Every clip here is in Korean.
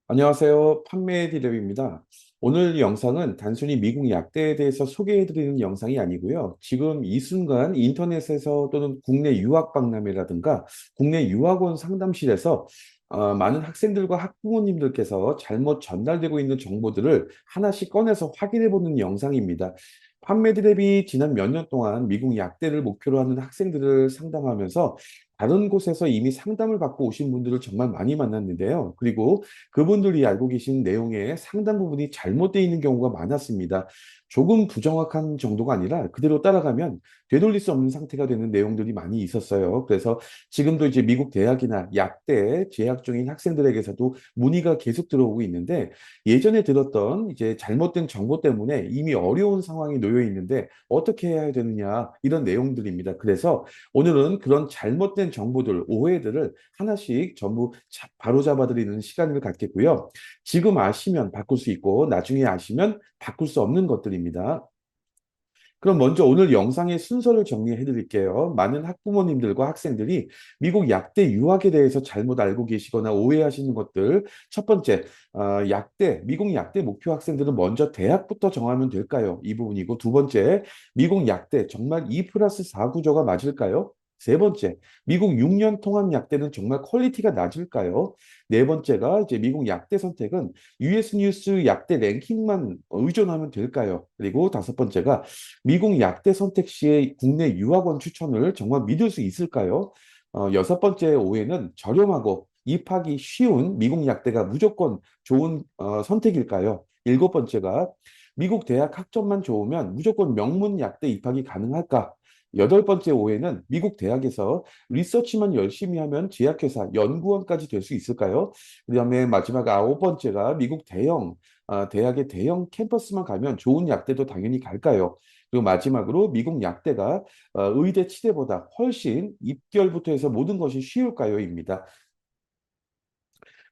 안녕하세요. 판매 디랩입니다. 오늘 영상은 단순히 미국 약대에 대해서 소개해드리는 영상이 아니고요. 지금 이 순간 인터넷에서 또는 국내 유학 박람회라든가 국내 유학원 상담실에서 많은 학생들과 학부모님들께서 잘못 전달되고 있는 정보들을 하나씩 꺼내서 확인해보는 영상입니다. 판매 디랩이 지난 몇 년 동안 미국 약대를 목표로 하는 학생들을 상담하면서 다른 곳에서 이미 상담을 받고 오신 분들을 정말 많이 만났는데요. 그리고 그분들이 알고 계신 내용의 상당 부분이 잘못되어 있는 경우가 많았습니다. 조금 부정확한 정도가 아니라 그대로 따라가면 되돌릴 수 없는 상태가 되는 내용들이 많이 있었어요. 그래서 지금도 이제 미국 대학이나 약대 재학 중인 학생들에게서도 문의가 계속 들어오고 있는데 예전에 들었던 이제 잘못된 정보 때문에 이미 어려운 상황이 놓여 있는데 어떻게 해야 되느냐 이런 내용들입니다. 그래서 오늘은 그런 잘못된 정보들, 오해들을 하나씩 전부 바로잡아드리는 시간을 갖겠고요. 지금 아시면 바꿀 수 있고 나중에 아시면 바꿀 수 없는 것들입니다. 그럼 먼저 오늘 영상의 순서를 정리해 드릴게요. 많은 학부모님들과 학생들이 미국 약대 유학에 대해서 잘못 알고 계시거나 오해하시는 것들. 첫 번째, 미국 약대 목표 학생들은 먼저 대학부터 정하면 될까요? 이 부분이고, 두 번째, 미국 약대 정말 2+4 구조가 맞을까요? 세 번째, 미국 6년 통합 약대는 정말 퀄리티가 낮을까요? 네 번째가 이제 미국 약대 선택은 US 뉴스 약대 랭킹만 의존하면 될까요? 그리고 다섯 번째가 미국 약대 선택 시의 국내 유학원 추천을 정말 믿을 수 있을까요? 여섯 번째 오해는 저렴하고 입학이 쉬운 미국 약대가 무조건 좋은 선택일까요? 일곱 번째가 미국 대학 학점만 좋으면 무조건 명문 약대 입학이 가능할까? 여덟 번째 오해는 미국 대학에서 리서치만 열심히 하면 제약회사, 연구원까지 될 수 있을까요? 그다음에 마지막 아홉 번째가 미국 대학의 대형 캠퍼스만 가면 좋은 약대도 당연히 갈까요? 그리고 마지막으로 미국 약대가 의대 치대보다 훨씬 입결부터 해서 모든 것이 쉬울까요?입니다.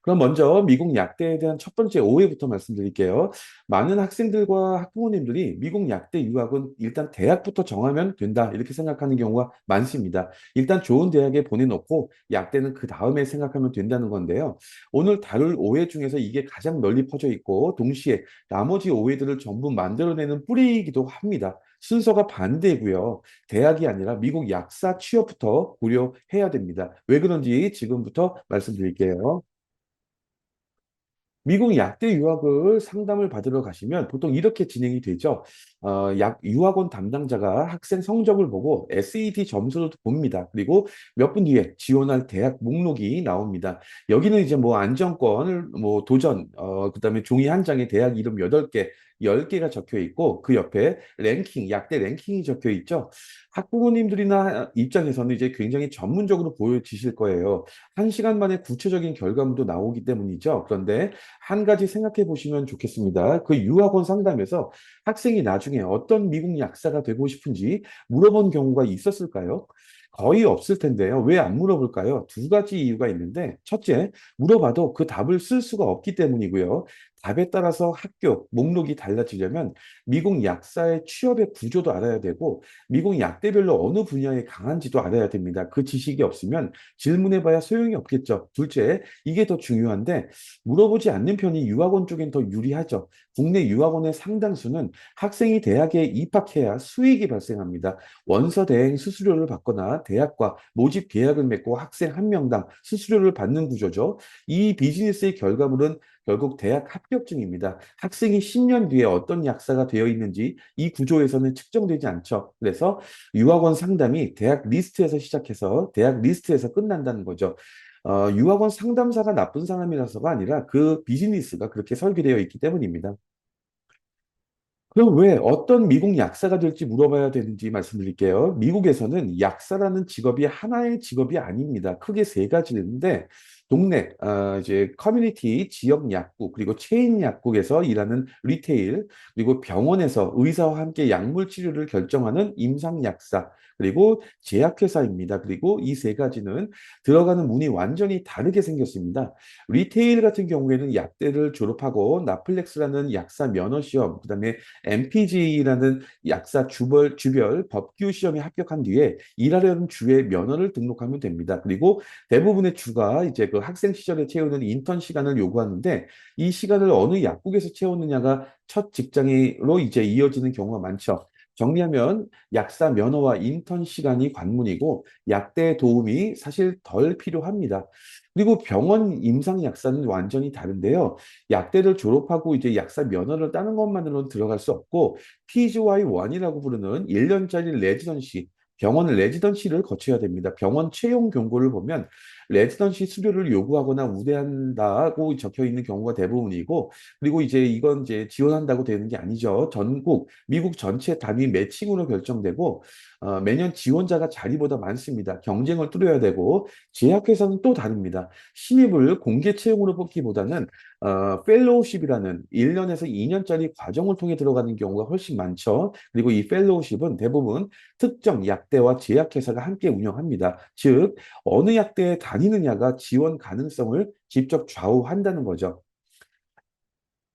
그럼 먼저 미국 약대에 대한 첫 번째 오해부터 말씀드릴게요. 많은 학생들과 학부모님들이 미국 약대 유학은 일단 대학부터 정하면 된다 이렇게 생각하는 경우가 많습니다. 일단 좋은 대학에 보내놓고 약대는 그 다음에 생각하면 된다는 건데요. 오늘 다룰 오해 중에서 이게 가장 널리 퍼져 있고 동시에 나머지 오해들을 전부 만들어내는 뿌리이기도 합니다. 순서가 반대고요. 대학이 아니라 미국 약사 취업부터 고려해야 됩니다. 왜 그런지 지금부터 말씀드릴게요. 미국 약대 유학을 상담을 받으러 가시면 보통 이렇게 진행이 되죠. 유학원 담당자가 학생 성적을 보고 SAT 점수를 봅니다. 그리고 몇 분 뒤에 지원할 대학 목록이 나옵니다. 여기는 이제 뭐 안정권을 뭐 도전, 그다음에 종이 한 장에 대학 이름 8개, 10개가 적혀 있고 그 옆에 랭킹, 약대 랭킹이 적혀 있죠. 학부모님들이나 입장에서는 이제 굉장히 전문적으로 보여지실 거예요. 한 시간 만에 구체적인 결과물도 나오기 때문이죠. 그런데 한 가지 생각해 보시면 좋겠습니다. 그 유학원 상담에서 학생이 나중에 어떤 미국 약사가 되고 싶은지 물어본 경우가 있었을까요? 거의 없을 텐데요. 왜 안 물어볼까요? 두 가지 이유가 있는데, 첫째, 물어봐도 그 답을 쓸 수가 없기 때문이고요. 답에 따라서 학교, 목록이 달라지려면 미국 약사의 취업의 구조도 알아야 되고, 미국 약대별로 어느 분야에 강한지도 알아야 됩니다. 그 지식이 없으면 질문해봐야 소용이 없겠죠. 둘째, 이게 더 중요한데, 물어보지 않는 편이 유학원 쪽엔 더 유리하죠. 국내 유학원의 상당수는 학생이 대학에 입학해야 수익이 발생합니다. 원서 대행 수수료를 받거나 대학과 모집 계약을 맺고 학생 한 명당 수수료를 받는 구조죠. 이 비즈니스의 결과물은 결국 대학 합격증입니다. 학생이 10년 뒤에 어떤 약사가 되어 있는지 이 구조에서는 측정되지 않죠. 그래서 유학원 상담이 대학 리스트에서 시작해서 대학 리스트에서 끝난다는 거죠. 유학원 상담사가 나쁜 사람이라서가 아니라 그 비즈니스가 그렇게 설계되어 있기 때문입니다. 그럼 왜 어떤 미국 약사가 될지 물어봐야 되는지 말씀드릴게요. 미국에서는 약사라는 직업이 하나의 직업이 아닙니다. 크게 세 가지인데 동네 이제 커뮤니티 지역 약국 그리고 체인 약국에서 일하는 리테일 그리고 병원에서 의사와 함께 약물 치료를 결정하는 임상 약사 그리고 제약회사입니다. 그리고 이 세 가지는 들어가는 문이 완전히 다르게 생겼습니다. 리테일 같은 경우에는 약대를 졸업하고 나플렉스라는 약사 면허 시험, 그다음에 MPG라는 약사 주별 법규 시험에 합격한 뒤에 일하려는 주의 면허를 등록하면 됩니다. 그리고 대부분의 주가 이제 그 학생 시절에 채우는 인턴 시간을 요구하는데 이 시간을 어느 약국에서 채우느냐가 첫 직장으로 이제 이어지는 경우가 많죠. 정리하면 약사 면허와 인턴 시간이 관문이고 약대 도움이 사실 덜 필요합니다. 그리고 병원 임상 약사는 완전히 다른데요. 약대를 졸업하고 이제 약사 면허를 따는 것만으로는 들어갈 수 없고 PGY1이라고 부르는 1년짜리 레지던시, 병원 레지던시를 거쳐야 됩니다. 병원 채용 경고를 보면 레지던시 수료를 요구하거나 우대한다고 적혀 있는 경우가 대부분이고, 그리고 이제 이건 이제 지원한다고 되는 게 아니죠. 전국, 미국 전체 단위 매칭으로 결정되고, 매년 지원자가 자리보다 많습니다. 경쟁을 뚫어야 되고, 제약회사는 또 다릅니다. 신입을 공개 채용으로 뽑기보다는 펠로우십이라는 1년에서 2년짜리 과정을 통해 들어가는 경우가 훨씬 많죠. 그리고 이 펠로우십은 대부분 특정 약대와 제약회사가 함께 운영합니다. 즉, 어느 약대에 다니느냐가 지원 가능성을 직접 좌우한다는 거죠.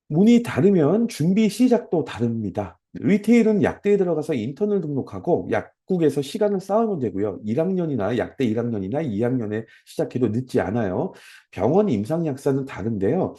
문이 다르면 준비 시작도 다릅니다. 리테일은 약대에 들어가서 인턴을 등록하고 약국에서 시간을 쌓으면 되고요. 1학년이나 약대 1학년이나 2학년에 시작해도 늦지 않아요. 병원 임상약사는 다른데요.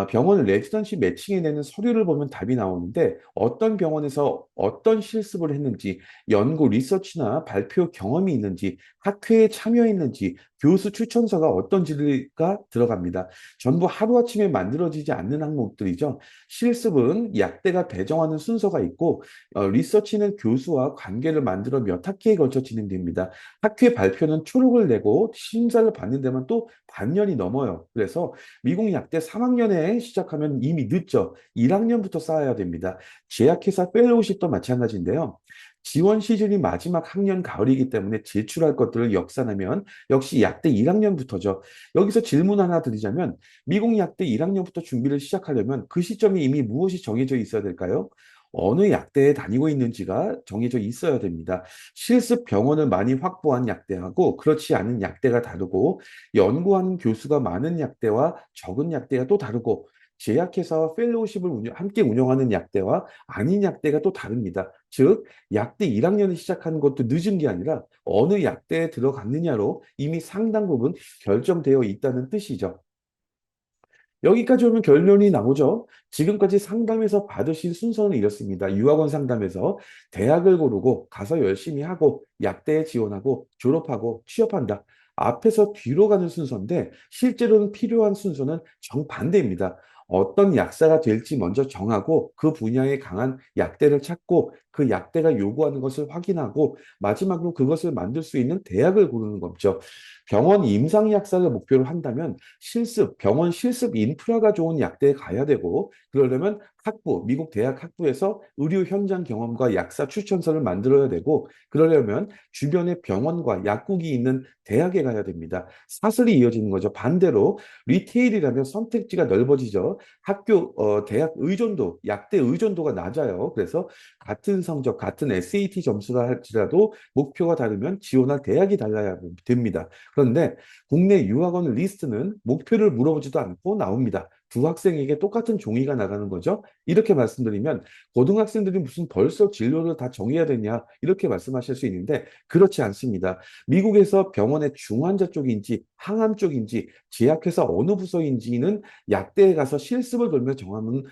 병원 레지던시 매칭에 내는 서류를 보면 답이 나오는데 어떤 병원에서 어떤 실습을 했는지, 연구 리서치나 발표 경험이 있는지, 학회에 참여했는지, 교수 추천서가 어떤지가 들어갑니다. 전부 하루아침에 만들어지지 않는 항목들이죠. 실습은 약대가 배정하는 순서가 있고, 리서치는 교수와 관계를 만들어 몇 학기에 걸쳐 진행됩니다. 학회 발표는 초록을 내고 심사를 받는 데만 또 반년이 넘어요. 그래서 미국 약대 3학년에 시작하면 이미 늦죠. 1학년부터 쌓아야 됩니다. 제약회사 펠로우십도 마찬가지인데요. 지원 시즌이 마지막 학년 가을이기 때문에 제출할 것들을 역산하면 역시 약대 1학년부터죠. 여기서 질문 하나 드리자면 미국 약대 1학년부터 준비를 시작하려면 그 시점에 이미 무엇이 정해져 있어야 될까요? 어느 약대에 다니고 있는지가 정해져 있어야 됩니다. 실습 병원을 많이 확보한 약대하고 그렇지 않은 약대가 다르고 연구하는 교수가 많은 약대와 적은 약대가 또 다르고 제약회사와 펠로우십을 함께 운영하는 약대와 아닌 약대가 또 다릅니다. 즉, 약대 1학년을 시작하는 것도 늦은 게 아니라 어느 약대에 들어갔느냐로 이미 상당 부분 결정되어 있다는 뜻이죠. 여기까지 오면 결론이 나오죠. 지금까지 상담에서 받으신 순서는 이렇습니다. 유학원 상담에서 대학을 고르고 가서 열심히 하고 약대에 지원하고 졸업하고 취업한다. 앞에서 뒤로 가는 순서인데 실제로는 필요한 순서는 정반대입니다. 어떤 약사가 될지 먼저 정하고 그 분야에 강한 약대를 찾고 그 약대가 요구하는 것을 확인하고 마지막으로 그것을 만들 수 있는 대학을 고르는 거죠. 병원 임상약사를 목표로 한다면 실습, 병원 실습 인프라가 좋은 약대에 가야 되고, 그러려면 학부, 미국 대학 학부에서 의료 현장 경험과 약사 추천서를 만들어야 되고, 그러려면 주변에 병원과 약국이 있는 대학에 가야 됩니다. 사슬이 이어지는 거죠. 반대로 리테일이라면 선택지가 넓어지죠. 대학 의존도, 약대 의존도가 낮아요. 그래서 같은 성적, 같은 SAT 점수라 할지라도 목표가 다르면 지원할 대학이 달라야 됩니다. 그런데 국내 유학원 리스트는 목표를 물어보지도 않고 나옵니다. 두 학생에게 똑같은 종이가 나가는 거죠. 이렇게 말씀드리면 고등학생들이 무슨 벌써 진로를 다 정해야 되냐 이렇게 말씀하실 수 있는데 그렇지 않습니다. 미국에서 병원의 중환자 쪽인지 항암 쪽인지 제약회사 어느 부서인지는 약대에 가서 실습을 돌며 정하면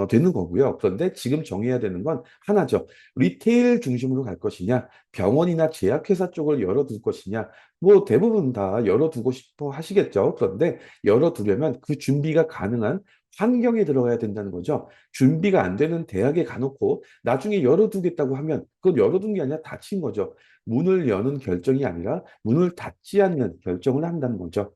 되는 거고요. 그런데 지금 정해야 되는 건 하나죠. 리테일 중심으로 갈 것이냐, 병원이나 제약회사 쪽을 열어둘 것이냐, 뭐 대부분 다 열어두고 싶어 하시겠죠. 그런데 열어두려면 그 준비가 가능한 환경에 들어가야 된다는 거죠. 준비가 안 되는 대학에 가놓고 나중에 열어두겠다고 하면 그건 열어둔 게 아니라 닫힌 거죠. 문을 여는 결정이 아니라 문을 닫지 않는 결정을 한다는 거죠.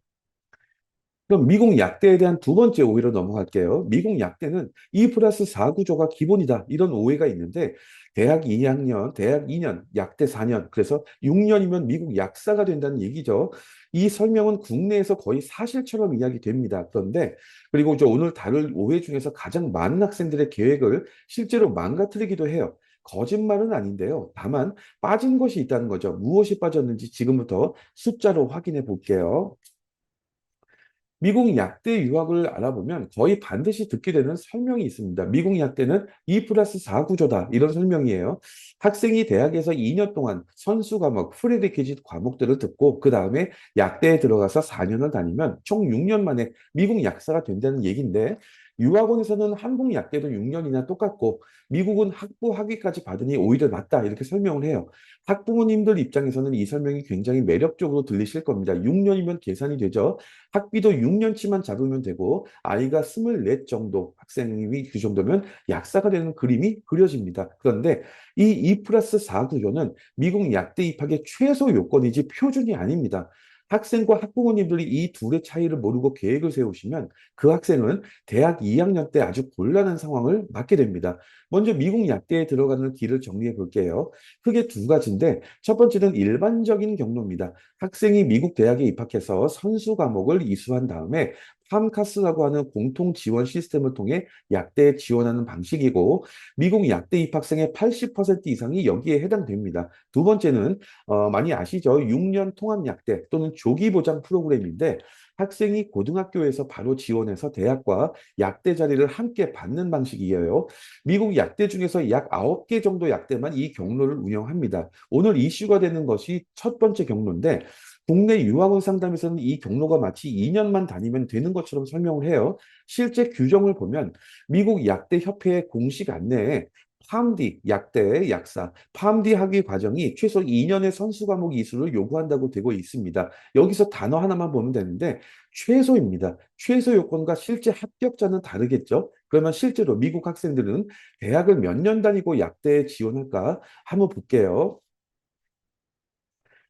그럼 미국 약대에 대한 두 번째 오해로 넘어갈게요. 미국 약대는 2 플러스 4 구조가 기본이다. 이런 오해가 있는데 대학 2학년, 대학 2년, 약대 4년, 그래서 6년이면 미국 약사가 된다는 얘기죠. 이 설명은 국내에서 거의 사실처럼 이야기됩니다. 그런데 그리고 오늘 다룰 오해 중에서 가장 많은 학생들의 계획을 실제로 망가뜨리기도 해요. 거짓말은 아닌데요. 다만 빠진 것이 있다는 거죠. 무엇이 빠졌는지 지금부터 숫자로 확인해 볼게요. 미국 약대 유학을 알아보면 거의 반드시 듣게 되는 설명이 있습니다. 미국 약대는 2 플러스 4 구조다. 이런 설명이에요. 학생이 대학에서 2년 동안 선수 과목, 프리리퀴짓 과목들을 듣고 그 다음에 약대에 들어가서 4년을 다니면 총 6년 만에 미국 약사가 된다는 얘기인데 유학원에서는 한국 약대도 6년이나 똑같고 미국은 학부 학위까지 받으니 오히려 낫다 이렇게 설명을 해요. 학부모님들 입장에서는 이 설명이 굉장히 매력적으로 들리실 겁니다. 6년이면 계산이 되죠. 학비도 6년치만 잡으면 되고 아이가 24 정도 학생이 그 정도면 약사가 되는 그림이 그려집니다. 그런데 이 2 플러스 4 구조는 미국 약대 입학의 최소 요건이지 표준이 아닙니다. 학생과 학부모님들이 이 둘의 차이를 모르고 계획을 세우시면 그 학생은 대학 2학년 때 아주 곤란한 상황을 맞게 됩니다. 먼저 미국 약대에 들어가는 길을 정리해 볼게요. 크게 두 가지인데 첫 번째는 일반적인 경로입니다. 학생이 미국 대학에 입학해서 선수 과목을 이수한 다음에 팜카스라고 하는 공통 지원 시스템을 통해 약대에 지원하는 방식이고 미국 약대 입학생의 80% 이상이 여기에 해당됩니다. 두 번째는 많이 아시죠? 6년 통합 약대 또는 조기 보장 프로그램인데 학생이 고등학교에서 바로 지원해서 대학과 약대 자리를 함께 받는 방식이에요. 미국 약대 중에서 약 9개 정도 약대만 이 경로를 운영합니다. 오늘 이슈가 되는 것이 첫 번째 경로인데 국내 유학원 상담에서는 이 경로가 마치 2년만 다니면 되는 것처럼 설명을 해요. 실제 규정을 보면 미국 약대 협회의 공식 안내에 팜디, 약대, 약사, 팜디 학위 과정이 최소 2년의 선수 과목 이수를 요구한다고 되고 있습니다. 여기서 단어 하나만 보면 되는데 최소입니다. 최소 요건과 실제 합격자는 다르겠죠? 그러면 실제로 미국 학생들은 대학을 몇 년 다니고 약대에 지원할까 한번 볼게요.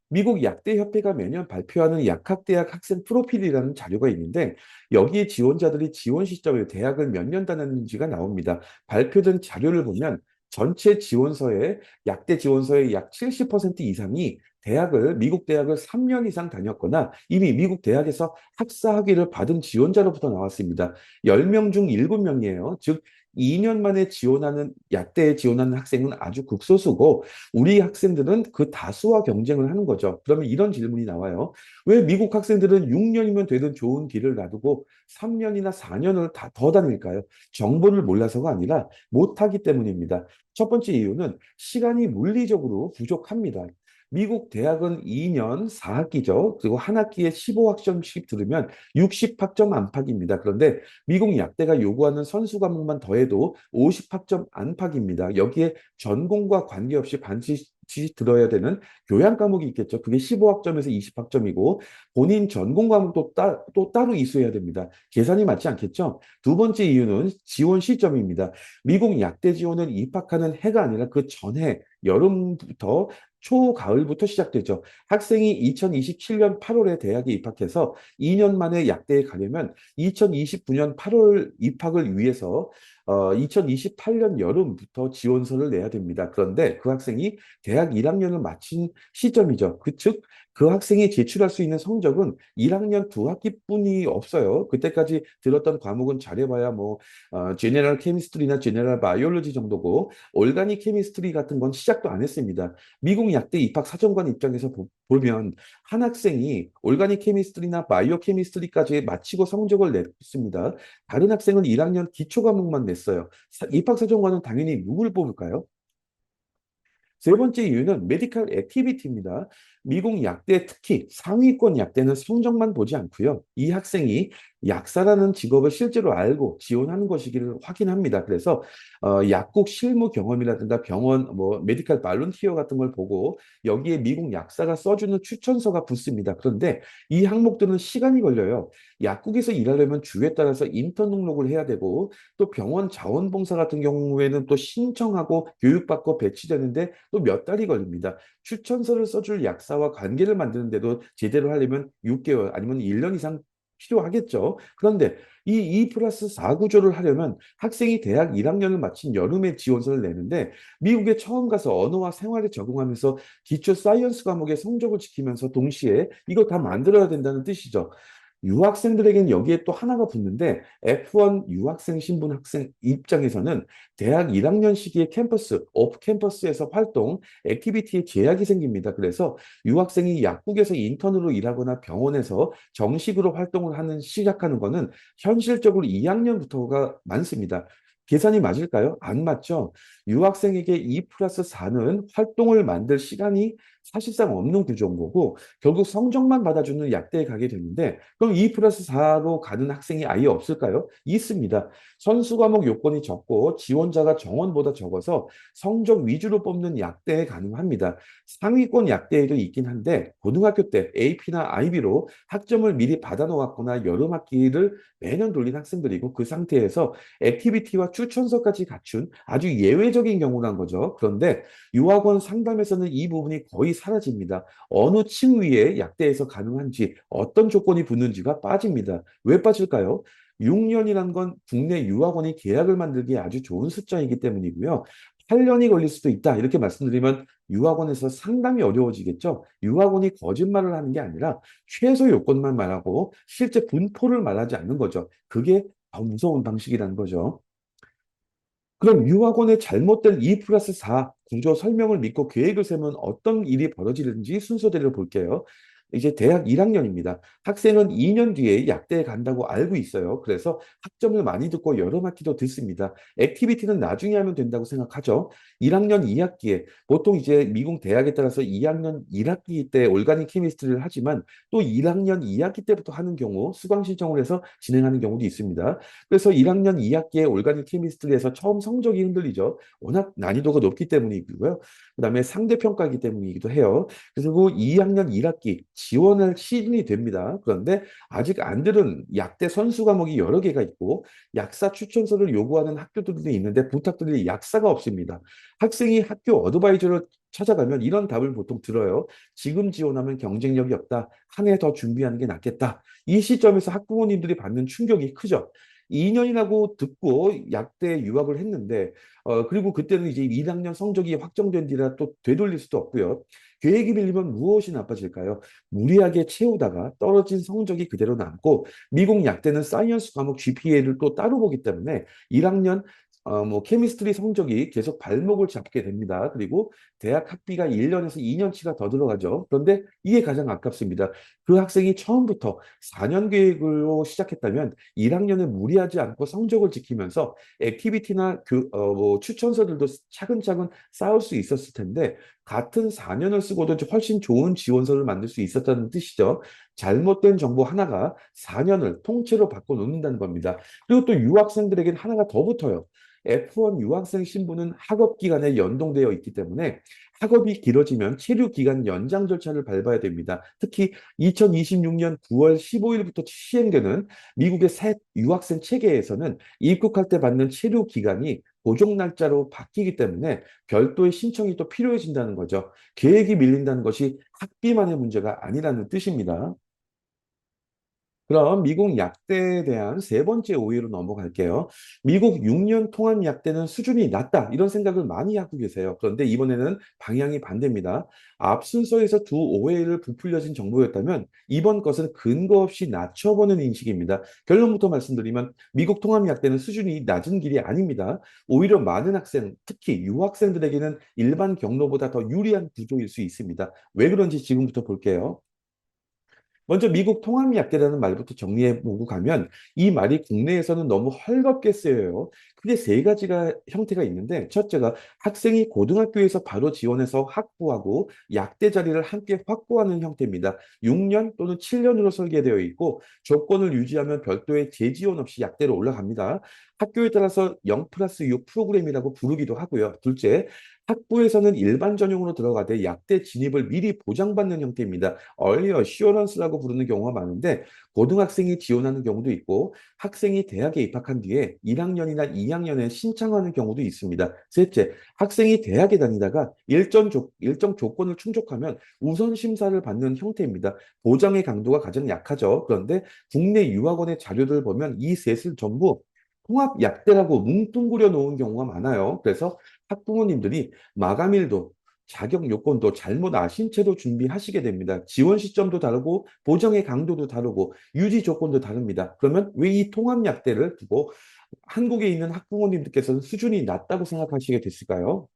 미국 약대협회가 매년 발표하는 약학대학 학생 프로필이라는 자료가 있는데 여기에 지원자들이 지원 시점에 대학을 몇 년 다녔는지가 나옵니다. 발표된 자료를 보면 전체 지원서의 약대 지원서의 약 70% 이상이 미국 대학을 3년 이상 다녔거나 이미 미국 대학에서 학사 학위를 받은 지원자로부터 나왔습니다. 10명 중 7명이에요. 즉 2년 만에 약대에 지원하는 학생은 아주 극소수고 우리 학생들은 그 다수와 경쟁을 하는 거죠. 그러면 이런 질문이 나와요. 왜 미국 학생들은 6년이면 되는 좋은 길을 놔두고 3년이나 4년을 더 다닐까요? 정보를 몰라서가 아니라 못하기 때문입니다. 첫 번째 이유는 시간이 물리적으로 부족합니다. 미국 대학은 2년 4학기죠. 그리고 한 학기에 15학점씩 들으면 60학점 안팎입니다. 그런데 미국 약대가 요구하는 선수 과목만 더해도 50학점 안팎입니다. 여기에 전공과 관계없이 반드시 들어야 되는 교양 과목이 있겠죠. 그게 15학점에서 20학점이고 본인 전공 과목도 또 따로 이수해야 됩니다. 계산이 맞지 않겠죠? 두 번째 이유는 지원 시점입니다. 미국 약대 지원은 입학하는 해가 아니라 그 전해 여름부터 초가을부터 시작되죠. 학생이 2027년 8월에 대학에 입학해서 2년 만에 약대에 가려면 2029년 8월 입학을 위해서 2028년 여름부터 지원서를 내야 됩니다. 그런데 그 학생이 대학 1학년을 마친 시점이죠. 즉, 그 학생이 제출할 수 있는 성적은 1학년 두 학기뿐이 없어요. 그때까지 들었던 과목은 잘해봐야 제네럴 케미스트리나 제네럴 바이올로지 정도고 올가닉 케미스트리 같은 건 시작도 안 했습니다. 미국 약대 입학 사정관 입장에서 보면 한 학생이 올가닉 케미스트리나 바이오 케미스트리까지 마치고 성적을 냈습니다. 다른 학생은 1학년 기초 과목만 냈어요. 입학 사정관은 당연히 누굴 뽑을까요? 세 번째 이유는 메디컬 액티비티입니다. 미국 약대 특히 상위권 약대는 성적만 보지 않고요. 이 학생이 약사라는 직업을 실제로 알고 지원하는 것이기를 확인합니다. 그래서 약국 실무 경험이라든가 병원 메디컬 발런티어 같은 걸 보고 여기에 미국 약사가 써주는 추천서가 붙습니다. 그런데 이 항목들은 시간이 걸려요. 약국에서 일하려면 주에 따라서 인턴 등록을 해야 되고 또 병원 자원봉사 같은 경우에는 또 신청하고 교육받고 배치되는데 또 몇 달이 걸립니다. 추천서를 써줄 약사와 관계를 만드는데도 제대로 하려면 6개월 아니면 1년 이상 필요하겠죠. 그런데 이 2 플러스 4 구조를 하려면 학생이 대학 1학년을 마친 여름에 지원서를 내는데 미국에 처음 가서 언어와 생활에 적응하면서 기초 사이언스 과목의 성적을 지키면서 동시에 이걸 다 만들어야 된다는 뜻이죠. 유학생들에게는 여기에 또 하나가 붙는데 F1 유학생 신분 학생 입장에서는 대학 1학년 시기에 캠퍼스, 오프 캠퍼스에서 활동, 액티비티에 제약이 생깁니다. 그래서 유학생이 약국에서 인턴으로 일하거나 병원에서 정식으로 활동을 하는 시작하는 거는 현실적으로 2학년부터가 많습니다. 계산이 맞을까요? 안 맞죠? 유학생에게 2 플러스 4는 활동을 만들 시간이 사실상 없는 구조인 거고 결국 성적만 받아주는 약대에 가게 되는데 그럼 2 플러스 4로 가는 학생이 아예 없을까요? 있습니다. 선수 과목 요건이 적고 지원자가 정원보다 적어서 성적 위주로 뽑는 약대에 가능합니다. 상위권 약대에도 있긴 한데 고등학교 때 AP나 IB로 학점을 미리 받아놓았거나 여름 학기를 매년 돌린 학생들이고 그 상태에서 액티비티와 추천서까지 갖춘 아주 예외적인 경우란 거죠. 그런데 유학원 상담에서는 이 부분이 거의 사라집니다. 어느 층위에 약대에서 가능한지 어떤 조건이 붙는지가 빠집니다. 왜 빠질까요? 6년이란 건 국내 유학원이 계약을 만들기에 아주 좋은 숫자이기 때문이고요. 8년이 걸릴 수도 있다. 이렇게 말씀드리면 유학원에서 상담이 어려워지겠죠. 유학원이 거짓말을 하는 게 아니라 최소 요건만 말하고 실제 분포를 말하지 않는 거죠. 그게 더 무서운 방식이라는 거죠. 그럼 유학원의 잘못된 2 플러스 4 구조 설명을 믿고 계획을 세우면 어떤 일이 벌어지는지 순서대로 볼게요. 이제 대학 1학년입니다. 학생은 2년 뒤에 약대에 간다고 알고 있어요. 그래서 학점을 많이 듣고 여러 학기도 듣습니다. 액티비티는 나중에 하면 된다고 생각하죠. 1학년 2학기에 보통 이제 미국 대학에 따라서 2학년 1학기 때 올가닉 케미스트리를 하지만 또 1학년 2학기 때부터 하는 경우 수강 신청을 해서 진행하는 경우도 있습니다. 그래서 1학년 2학기에 올가닉 케미스트리에서 처음 성적이 흔들리죠. 워낙 난이도가 높기 때문이고요. 그다음에 상대평가이기 때문이기도 해요. 그리고 2학년 1학기 지원할 시즌이 됩니다. 그런데 아직 안 들은 약대 선수 과목이 여러 개가 있고 약사 추천서를 요구하는 학교들도 있는데 부탁드릴 약사가 없습니다. 학생이 학교 어드바이저를 찾아가면 이런 답을 보통 들어요. 지금 지원하면 경쟁력이 없다. 한 해 더 준비하는 게 낫겠다. 이 시점에서 학부모님들이 받는 충격이 크죠. 2년이라고 듣고 약대 유학을 했는데 그리고 그때는 이제 1학년 성적이 확정된 뒤라 또 되돌릴 수도 없고요. 계획이 밀리면 무엇이 나빠질까요? 무리하게 채우다가 떨어진 성적이 그대로 남고 미국 약대는 사이언스 과목 GPA를 또 따로 보기 때문에 1학년 뭐 케미스트리 성적이 계속 발목을 잡게 됩니다. 그리고 대학 학비가 1년에서 2년치가 더 들어가죠. 그런데 이게 가장 아깝습니다. 그 학생이 처음부터 4년 계획으로 시작했다면 1학년에 무리하지 않고 성적을 지키면서 액티비티나 뭐 추천서들도 차근차근 쌓을 수 있었을 텐데 같은 4년을 쓰고도 훨씬 좋은 지원서를 만들 수 있었다는 뜻이죠. 잘못된 정보 하나가 4년을 통째로 바꿔놓는다는 겁니다. 그리고 또 유학생들에게는 하나가 더 붙어요. F1 유학생 신분은 학업 기간에 연동되어 있기 때문에 학업이 길어지면 체류 기간 연장 절차를 밟아야 됩니다. 특히 2026년 9월 15일부터 시행되는 미국의 새 유학생 체계에서는 입국할 때 받는 체류 기간이 고정 날짜로 바뀌기 때문에 별도의 신청이 또 필요해진다는 거죠. 계획이 밀린다는 것이 학비만의 문제가 아니라는 뜻입니다. 그럼 미국 약대에 대한 세 번째 오해로 넘어갈게요. 미국 6년 통합 약대는 수준이 낮다. 이런 생각을 많이 하고 계세요. 그런데 이번에는 방향이 반대입니다. 앞 순서에서 두 오해를 부풀려진 정보였다면 이번 것은 근거 없이 낮춰보는 인식입니다. 결론부터 말씀드리면 미국 통합 약대는 수준이 낮은 길이 아닙니다. 오히려 많은 학생, 특히 유학생들에게는 일반 경로보다 더 유리한 구조일 수 있습니다. 왜 그런지 지금부터 볼게요. 먼저 미국 통합약대라는 말부터 정리해보고 가면 이 말이 국내에서는 너무 헐겁게 쓰여요. 크게 세 가지가 형태가 있는데 첫째가 학생이 고등학교에서 바로 지원해서 확보하고 약대 자리를 함께 확보하는 형태입니다. 6년 또는 7년으로 설계되어 있고 조건을 유지하면 별도의 재지원 없이 약대로 올라갑니다. 학교에 따라서 0 플러스 6 프로그램이라고 부르기도 하고요. 둘째, 학부에서는 일반 전형으로 들어가되 약대 진입을 미리 보장받는 형태입니다. early assurance라고 부르는 경우가 많은데 고등학생이 지원하는 경우도 있고 학생이 대학에 입학한 뒤에 1학년이나 2학년에 신청하는 경우도 있습니다. 셋째, 학생이 대학에 다니다가 일정 조건을 충족하면 우선 심사를 받는 형태입니다. 보장의 강도가 가장 약하죠. 그런데 국내 유학원의 자료를 보면 이 셋을 전부 통합 약대라고 뭉뚱그려 놓은 경우가 많아요. 그래서 학부모님들이 마감일도 자격 요건도 잘못 아신 채로 준비하시게 됩니다. 지원 시점도 다르고 보정의 강도도 다르고 유지 조건도 다릅니다. 그러면 왜 이 통합약대를 두고 한국에 있는 학부모님들께서는 수준이 낮다고 생각하시게 됐을까요?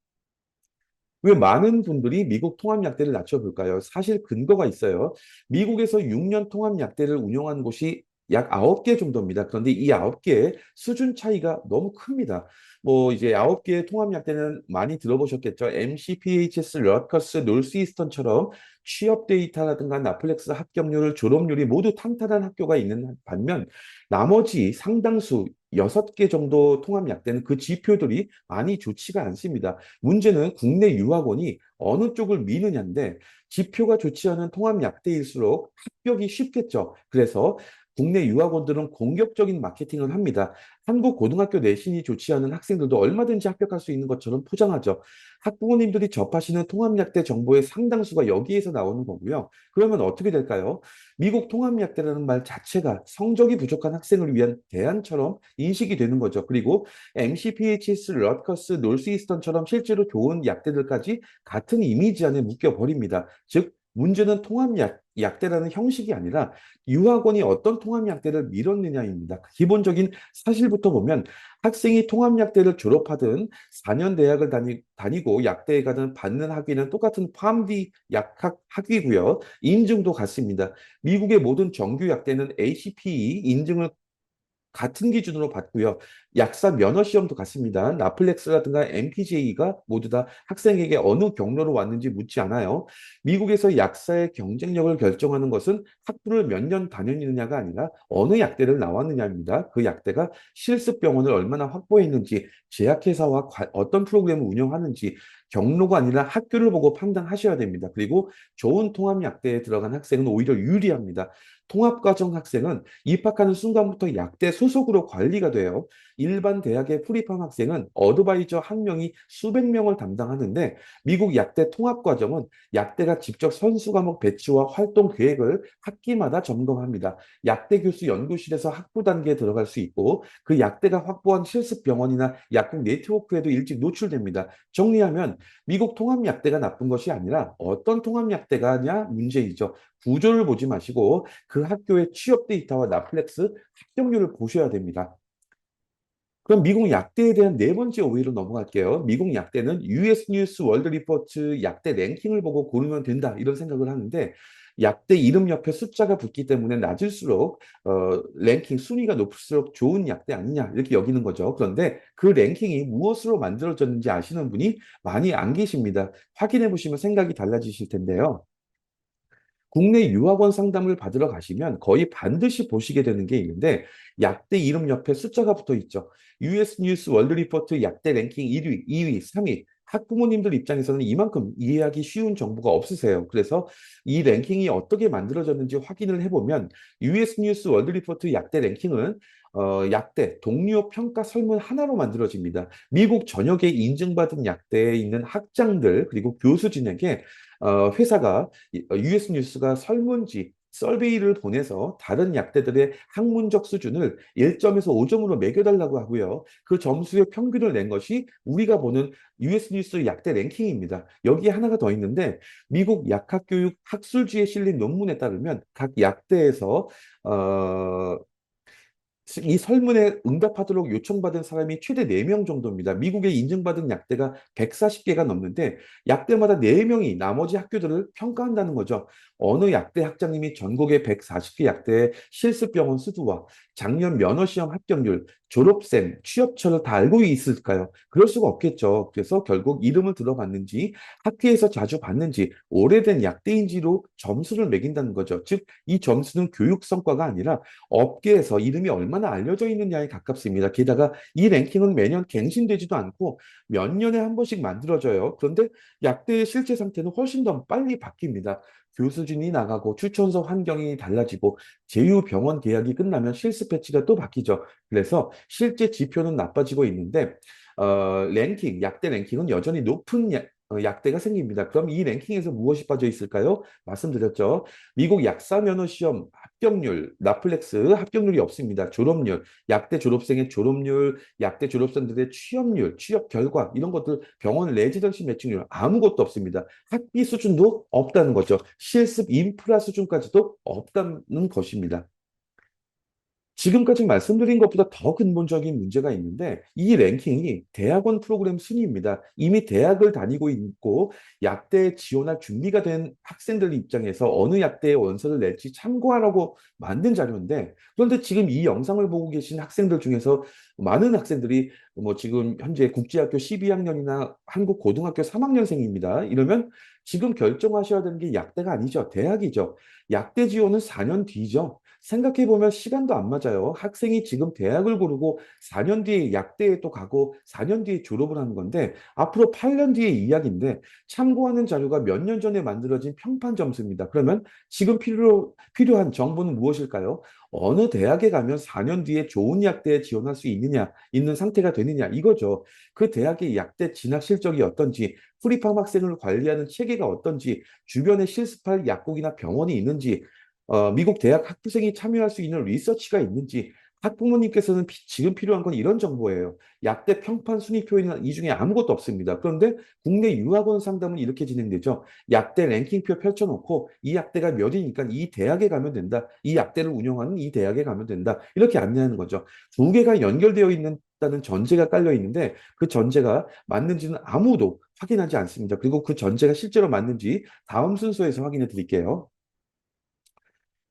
왜 많은 분들이 미국 통합약대를 낮춰볼까요? 사실 근거가 있어요. 미국에서 6년 통합약대를 운영한 곳이 약 9개 정도입니다. 그런데 이 9개의 수준 차이가 너무 큽니다. 뭐 이제 9개의 통합약대는 많이 들어보셨겠죠. MCPHS, 러커스, 놀스이스턴처럼 취업 데이터라든가 나플렉스 합격률, 졸업률이 모두 탄탄한 학교가 있는 반면 나머지 상당수 6개 정도 통합약대는 그 지표들이 많이 좋지가 않습니다. 문제는 국내 유학원이 어느 쪽을 미느냐인데 지표가 좋지 않은 통합약대일수록 합격이 쉽겠죠. 그래서 국내 유학원들은 공격적인 마케팅을 합니다. 한국 고등학교 내신이 좋지 않은 학생들도 얼마든지 합격할 수 있는 것처럼 포장하죠. 학부모님들이 접하시는 통합약대 정보의 상당수가 여기에서 나오는 거고요. 그러면 어떻게 될까요? 미국 통합약대라는 말 자체가 성적이 부족한 학생을 위한 대안처럼 인식이 되는 거죠. 그리고 MCPHS, 러커스, 놀스이스턴처럼 실제로 좋은 약대들까지 같은 이미지 안에 묶여버립니다. 즉, 문제는 약대라는 형식이 아니라 유학원이 어떤 통합약대를 밀었느냐입니다. 기본적인 사실부터 보면 학생이 통합약대를 졸업하든 4년 대학을 다니고 약대에 가든 받는 학위는 똑같은 팜디 약학 학위고요. 인증도 같습니다. 미국의 모든 정규 약대는 ACPE 인증을 같은 기준으로 받고요. 약사 면허 시험도 같습니다. 나플렉스라든가 MPJ가 모두 다 학생에게 어느 경로로 왔는지 묻지 않아요. 미국에서 약사의 경쟁력을 결정하는 것은 학부를 몇 년 다녔느냐가 아니라 어느 약대를 나왔느냐입니다. 그 약대가 실습 병원을 얼마나 확보했는지, 제약회사와 어떤 프로그램을 운영하는지, 경로가 아니라 학교를 보고 판단하셔야 됩니다. 그리고 좋은 통합약대에 들어간 학생은 오히려 유리합니다. 통합과정 학생은 입학하는 순간부터 약대 소속으로 관리가 돼요. 일반 대학의 프리팜 학생은 어드바이저 한 명이 수백 명을 담당하는데 미국 약대 통합과정은 약대가 직접 선수 과목 배치와 활동 계획을 학기마다 점검합니다. 약대 교수 연구실에서 학부 단계에 들어갈 수 있고 그 약대가 확보한 실습 병원이나 약국 네트워크에도 일찍 노출됩니다. 정리하면 미국 통합약대가 나쁜 것이 아니라 어떤 통합약대가냐 문제이죠. 구조를 보지 마시고 그 학교의 취업 데이터와 나플렉스 합격률을 보셔야 됩니다. 그럼 미국 약대에 대한 네 번째 오해로 넘어갈게요. 미국 약대는 US 뉴스 월드 리포트 약대 랭킹을 보고 고르면 된다 이런 생각을 하는데 약대 이름 옆에 숫자가 붙기 때문에 낮을수록 랭킹 순위가 높을수록 좋은 약대 아니냐 이렇게 여기는 거죠. 그런데 그 랭킹이 무엇으로 만들어졌는지 아시는 분이 많이 안 계십니다. 확인해 보시면 생각이 달라지실 텐데요. 국내 유학원 상담을 받으러 가시면 거의 반드시 보시게 되는 게 있는데 약대 이름 옆에 숫자가 붙어 있죠. US 뉴스 월드 리포트 약대 랭킹 1위, 2위, 3위. 학부모님들 입장에서는 이만큼 이해하기 쉬운 정보가 없으세요. 그래서 이 랭킹이 어떻게 만들어졌는지 확인을 해보면 US 뉴스 월드 리포트 약대 랭킹은 약대 동료 평가 설문 하나로 만들어집니다. 미국 전역에 인증받은 약대에 있는 학장들 그리고 교수진에게 회사가 US 뉴스가 설문지 설베이를 보내서 다른 약대들의 학문적 수준을 1점에서 5점으로 매겨달라고 하고요. 그 점수의 평균을 낸 것이 우리가 보는 US 뉴스 약대 랭킹입니다. 여기에 하나가 더 있는데 미국 약학교육 학술지에 실린 논문에 따르면 각 약대에서 이 설문에 응답하도록 요청받은 사람이 최대 4명 정도입니다. 미국에 인증받은 약대가 140개가 넘는데 약대마다 4명이 나머지 학교들을 평가한다는 거죠. 어느 약대 학장님이 전국의 140개 약대의 실습병원 수두와 작년 면허시험 합격률, 졸업생, 취업처를 다 알고 있을까요? 그럴 수가 없겠죠. 그래서 결국 이름을 들어봤는지 학회에서 자주 봤는지 오래된 약대인지로 점수를 매긴다는 거죠. 즉, 이 점수는 교육 성과가 아니라 업계에서 이름이 얼마나 알려져 있느냐에 가깝습니다. 게다가 이 랭킹은 매년 갱신되지도 않고 몇 년에 한 번씩 만들어져요. 그런데 약대의 실제 상태는 훨씬 더 빨리 바뀝니다. 교수진이 나가고 추천서 환경이 달라지고 제휴 병원 계약이 끝나면 실습 배치가 또 바뀌죠. 그래서 실제 지표는 나빠지고 있는데 랭킹, 약대 랭킹은 여전히 높은 약대가 생깁니다. 그럼 이 랭킹에서 무엇이 빠져 있을까요? 말씀드렸죠. 미국 약사 면허 시험 합격률, 나플렉스 합격률이 없습니다. 졸업률, 약대 졸업생의 졸업률, 약대 졸업생들의 취업률, 취업 결과 이런 것들 병원 레지던시 매칭률 아무것도 없습니다. 학비 수준도 없다는 거죠. 실습 인프라 수준까지도 없다는 것입니다. 지금까지 말씀드린 것보다 더 근본적인 문제가 있는데 이 랭킹이 대학원 프로그램 순위입니다. 이미 대학을 다니고 있고 약대에 지원할 준비가 된 학생들 입장에서 어느 약대에 원서를 낼지 참고하라고 만든 자료인데 그런데 지금 이 영상을 보고 계신 학생들 중에서 많은 학생들이 뭐 지금 현재 국제학교 12학년이나 한국 고등학교 3학년생입니다. 이러면 지금 결정하셔야 되는 게 약대가 아니죠. 대학이죠. 약대 지원은 4년 뒤죠. 생각해보면 시간도 안 맞아요. 학생이 지금 대학을 고르고 4년 뒤에 약대에 또 가고 4년 뒤에 졸업을 하는 건데 앞으로 8년 뒤의 이야기인데 참고하는 자료가 몇 년 전에 만들어진 평판 점수입니다. 그러면 지금 필요한 정보는 무엇일까요? 어느 대학에 가면 4년 뒤에 좋은 약대에 지원할 수 있느냐, 있는 상태가 되느냐, 이거죠. 그 대학의 약대 진학 실적이 어떤지, 프리팜 학생을 관리하는 체계가 어떤지, 주변에 실습할 약국이나 병원이 있는지, 미국 대학 학부생이 참여할 수 있는 리서치가 있는지 학부모님께서는 지금 필요한 건 이런 정보예요. 약대 평판 순위표에는 이 중에 아무것도 없습니다. 그런데 국내 유학원 상담은 이렇게 진행되죠. 약대 랭킹표 펼쳐놓고 이 약대가 몇이니까 이 대학에 가면 된다. 이 약대를 운영하는 이 대학에 가면 된다. 이렇게 안내하는 거죠. 두 개가 연결되어 있다는 전제가 깔려 있는데 그 전제가 맞는지는 아무도 확인하지 않습니다. 그리고 그 전제가 실제로 맞는지 다음 순서에서 확인해 드릴게요.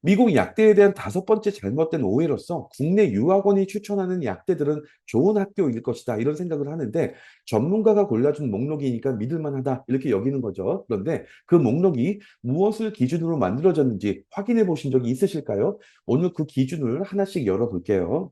미국 약대에 대한 다섯 번째 잘못된 오해로서 국내 유학원이 추천하는 약대들은 좋은 학교일 것이다 이런 생각을 하는데 전문가가 골라준 목록이니까 믿을만하다 이렇게 여기는 거죠. 그런데 그 목록이 무엇을 기준으로 만들어졌는지 확인해 보신 적이 있으실까요? 오늘 그 기준을 하나씩 열어볼게요.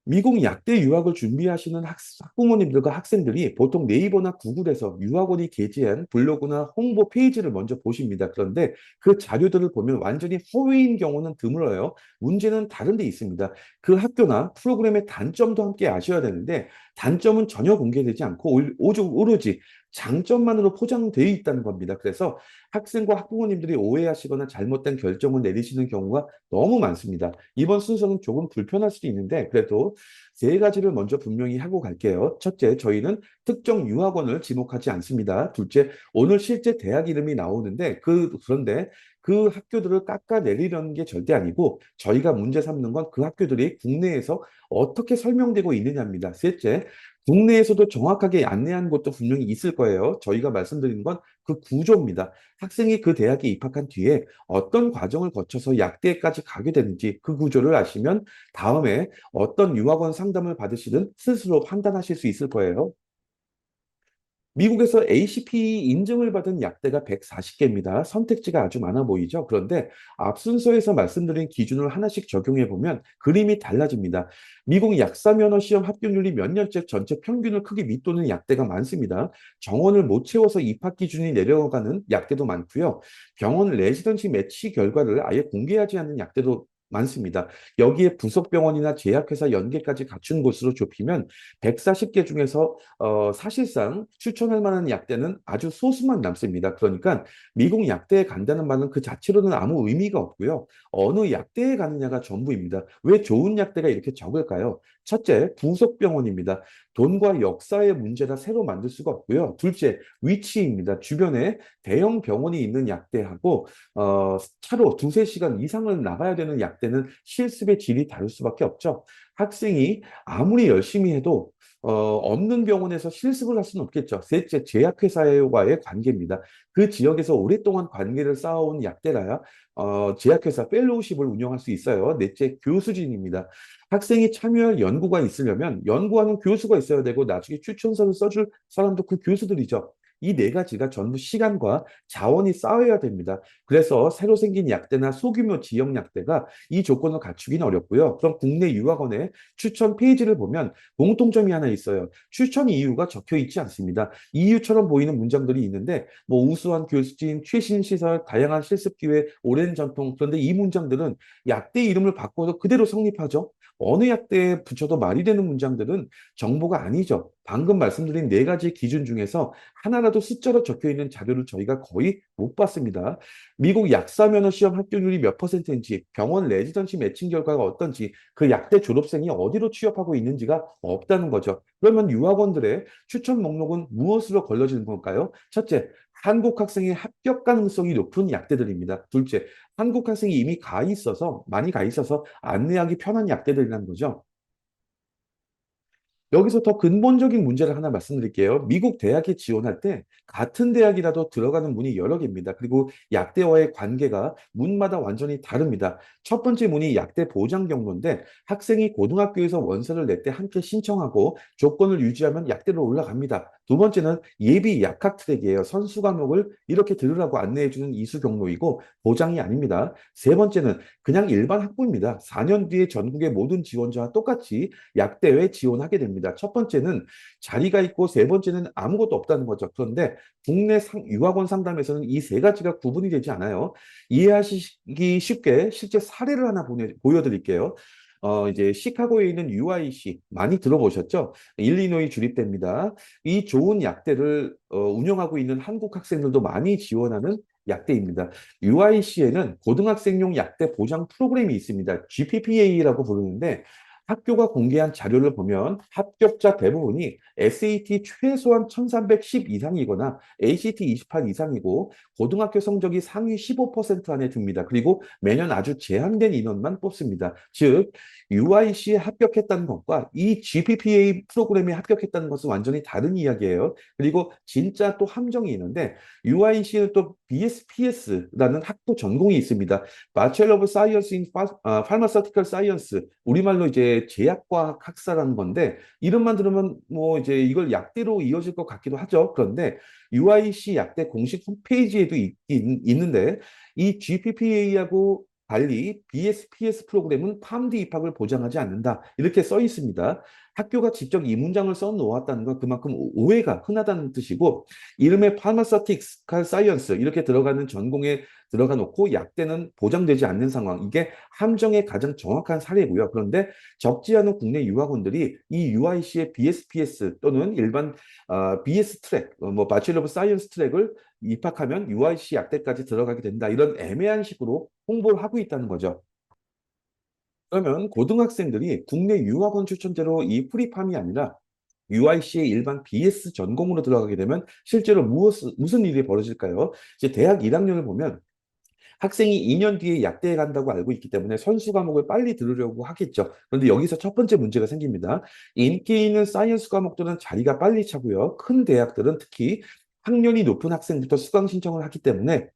미국 약대 유학을 준비하시는 학부모님들과 학생들이 보통 네이버나 구글에서 유학원이 게재한 블로그나 홍보 페이지를 먼저 보십니다. 그런데 그 자료들을 보면 완전히 허위인 경우는 드물어요. 문제는 다른 데 있습니다. 그 학교나 프로그램의 단점도 함께 아셔야 되는데 단점은 전혀 공개되지 않고 오로지 장점만으로 포장되어 있다는 겁니다. 그래서 학생과 학부모님들이 오해하시거나 잘못된 결정을 내리시는 경우가 너무 많습니다. 이번 순서는 조금 불편할 수도 있는데 그래도 세 가지를 먼저 분명히 하고 갈게요. 첫째, 저희는 특정 유학원을 지목하지 않습니다. 둘째, 오늘 실제 대학 이름이 나오는데 그런데 그 학교들을 깎아내리려는 게 절대 아니고 저희가 문제 삼는 건 그 학교들이 국내에서 어떻게 설명되고 있느냐입니다. 셋째, 국내에서도 정확하게 안내한 곳도 분명히 있을 거예요. 저희가 말씀드리는 건 그 구조입니다. 학생이 그 대학에 입학한 뒤에 어떤 과정을 거쳐서 약대까지 가게 되는지 그 구조를 아시면 다음에 어떤 유학원 상담을 받으시든 스스로 판단하실 수 있을 거예요. 미국에서 ACP 인증을 받은 약대가 140개입니다. 선택지가 아주 많아 보이죠? 그런데 앞 순서에서 말씀드린 기준을 하나씩 적용해 보면 그림이 달라집니다. 미국 약사 면허 시험 합격률이 몇 년째 전체 평균을 크게 밑도는 약대가 많습니다. 정원을 못 채워서 입학 기준이 내려가는 약대도 많고요. 병원 레지던시 매치 결과를 아예 공개하지 않는 약대도 많습니다. 여기에 부속병원이나 제약회사 연계까지 갖춘 곳으로 좁히면 140개 중에서 사실상 추천할 만한 약대는 아주 소수만 남습니다. 그러니까 미국 약대에 간다는 말은 그 자체로는 아무 의미가 없고요. 어느 약대에 가느냐가 전부입니다. 왜 좋은 약대가 이렇게 적을까요? 첫째, 부속병원입니다. 돈과 역사의 문제라 새로 만들 수가 없고요. 둘째, 위치입니다. 주변에 대형 병원이 있는 약대하고 차로 두세 시간 이상을 나가야 되는 약대는 실습의 질이 다를 수밖에 없죠. 학생이 아무리 열심히 해도 없는 병원에서 실습을 할 수는 없겠죠. 셋째, 제약회사와의 관계입니다. 그 지역에서 오랫동안 관계를 쌓아온 약대라야 제약회사 펠로우십을 운영할 수 있어요. 넷째, 교수진입니다. 학생이 참여할 연구가 있으려면 연구하는 교수가 있어야 되고 나중에 추천서를 써줄 사람도 그 교수들이죠. 이 네 가지가 전부 시간과 자원이 쌓여야 됩니다. 그래서 새로 생긴 약대나 소규모 지역 약대가 이 조건을 갖추기는 어렵고요. 그럼 국내 유학원의 추천 페이지를 보면 공통점이 하나 있어요. 추천 이유가 적혀 있지 않습니다. 이유처럼 보이는 문장들이 있는데 뭐 우수한 교수진, 최신 시설, 다양한 실습 기회, 오랜 전통. 그런데 이 문장들은 약대 이름을 바꿔서 그대로 성립하죠. 어느 약대에 붙여도 말이 되는 문장들은 정보가 아니죠. 방금 말씀드린 네 가지 기준 중에서 하나라도 숫자로 적혀 있는 자료를 저희가 거의 못 봤습니다. 미국 약사 면허 시험 합격률이 몇 퍼센트인지, 병원 레지던시 매칭 결과가 어떤지, 그 약대 졸업생이 어디로 취업하고 있는지가 없다는 거죠. 그러면 유학원들의 추천 목록은 무엇으로 걸러지는 걸까요? 첫째, 한국 학생의 합격 가능성이 높은 약대들입니다. 둘째, 한국 학생이 이미 가 있어서, 많이 가 있어서 안내하기 편한 약대들이라는 거죠. 여기서 더 근본적인 문제를 하나 말씀드릴게요. 미국 대학에 지원할 때 같은 대학이라도 들어가는 문이 여러 개입니다. 그리고 약대와의 관계가 문마다 완전히 다릅니다. 첫 번째 문이 약대 보장 경로인데 학생이 고등학교에서 원서를 낼 때 함께 신청하고 조건을 유지하면 약대로 올라갑니다. 두 번째는 예비 약학 트랙이에요. 선수 과목을 이렇게 들으라고 안내해주는 이수 경로이고 보장이 아닙니다. 세 번째는 그냥 일반 학부입니다. 4년 뒤에 전국의 모든 지원자와 똑같이 약대에 지원하게 됩니다. 첫 번째는 자리가 있고 세 번째는 아무것도 없다는 거죠. 그런데 국내 유학원 상담에서는 이 세 가지가 구분이 되지 않아요. 이해하시기 쉽게 실제 사례를 하나 보여드릴게요. 이제 시카고에 있는 UIC 많이 들어보셨죠? 일리노이 주립대입니다. 이 좋은 약대를 운영하고 있는 한국 학생들도 많이 지원하는 약대입니다. UIC에는 고등학생용 약대 보장 프로그램이 있습니다. GPPA라고 부르는데 학교가 공개한 자료를 보면 합격자 대부분이 SAT 최소한 1310 이상이거나 ACT 28 이상이고 고등학교 성적이 상위 15% 안에 듭니다. 그리고 매년 아주 제한된 인원만 뽑습니다. 즉 UIC에 합격했다는 것과 이 GPPA 프로그램에 합격했다는 것은 완전히 다른 이야기예요. 그리고 진짜 또 함정이 있는데 UIC는 또 BSPS라는 학부 전공이 있습니다. Bachelor of Science in Pharmaceutical Science, 우리말로 이제 제약과학 학사라는 건데 이름만 들으면 뭐 이제 이걸 약대로 이어질 것 같기도 하죠. 그런데 UIC 약대 공식 홈페이지에도 있는데 이 GPPA하고 달리 BSPS 프로그램은 팜디 입학을 보장하지 않는다. 이렇게 써 있습니다. 학교가 직접 이 문장을 써 놓았다는 건 그만큼 오해가 흔하다는 뜻이고 이름에 파마서틱스칼 사이언스 이렇게 들어가는 전공에 들어가 놓고 약대는 보장되지 않는 상황. 이게 함정의 가장 정확한 사례고요. 그런데 적지 않은 국내 유학원들이 이 UIC의 BSPS 또는 일반 BS 트랙, 뭐 바첼러 오브 사이언스 트랙을 입학하면 UIC 약대까지 들어가게 된다. 이런 애매한 식으로 홍보를 하고 있다는 거죠. 그러면 고등학생들이 국내 유학원 추천제로 이 프리팜이 아니라 UIC의 일반 BS 전공으로 들어가게 되면 실제로 무슨 일이 벌어질까요? 이제 대학 1학년을 보면 학생이 2년 뒤에 약대에 간다고 알고 있기 때문에 선수 과목을 빨리 들으려고 하겠죠. 그런데 여기서 첫 번째 문제가 생깁니다. 인기 있는 사이언스 과목들은 자리가 빨리 차고요. 큰 대학들은 특히 학년이 높은 학생부터 수강 신청을 하기 때문에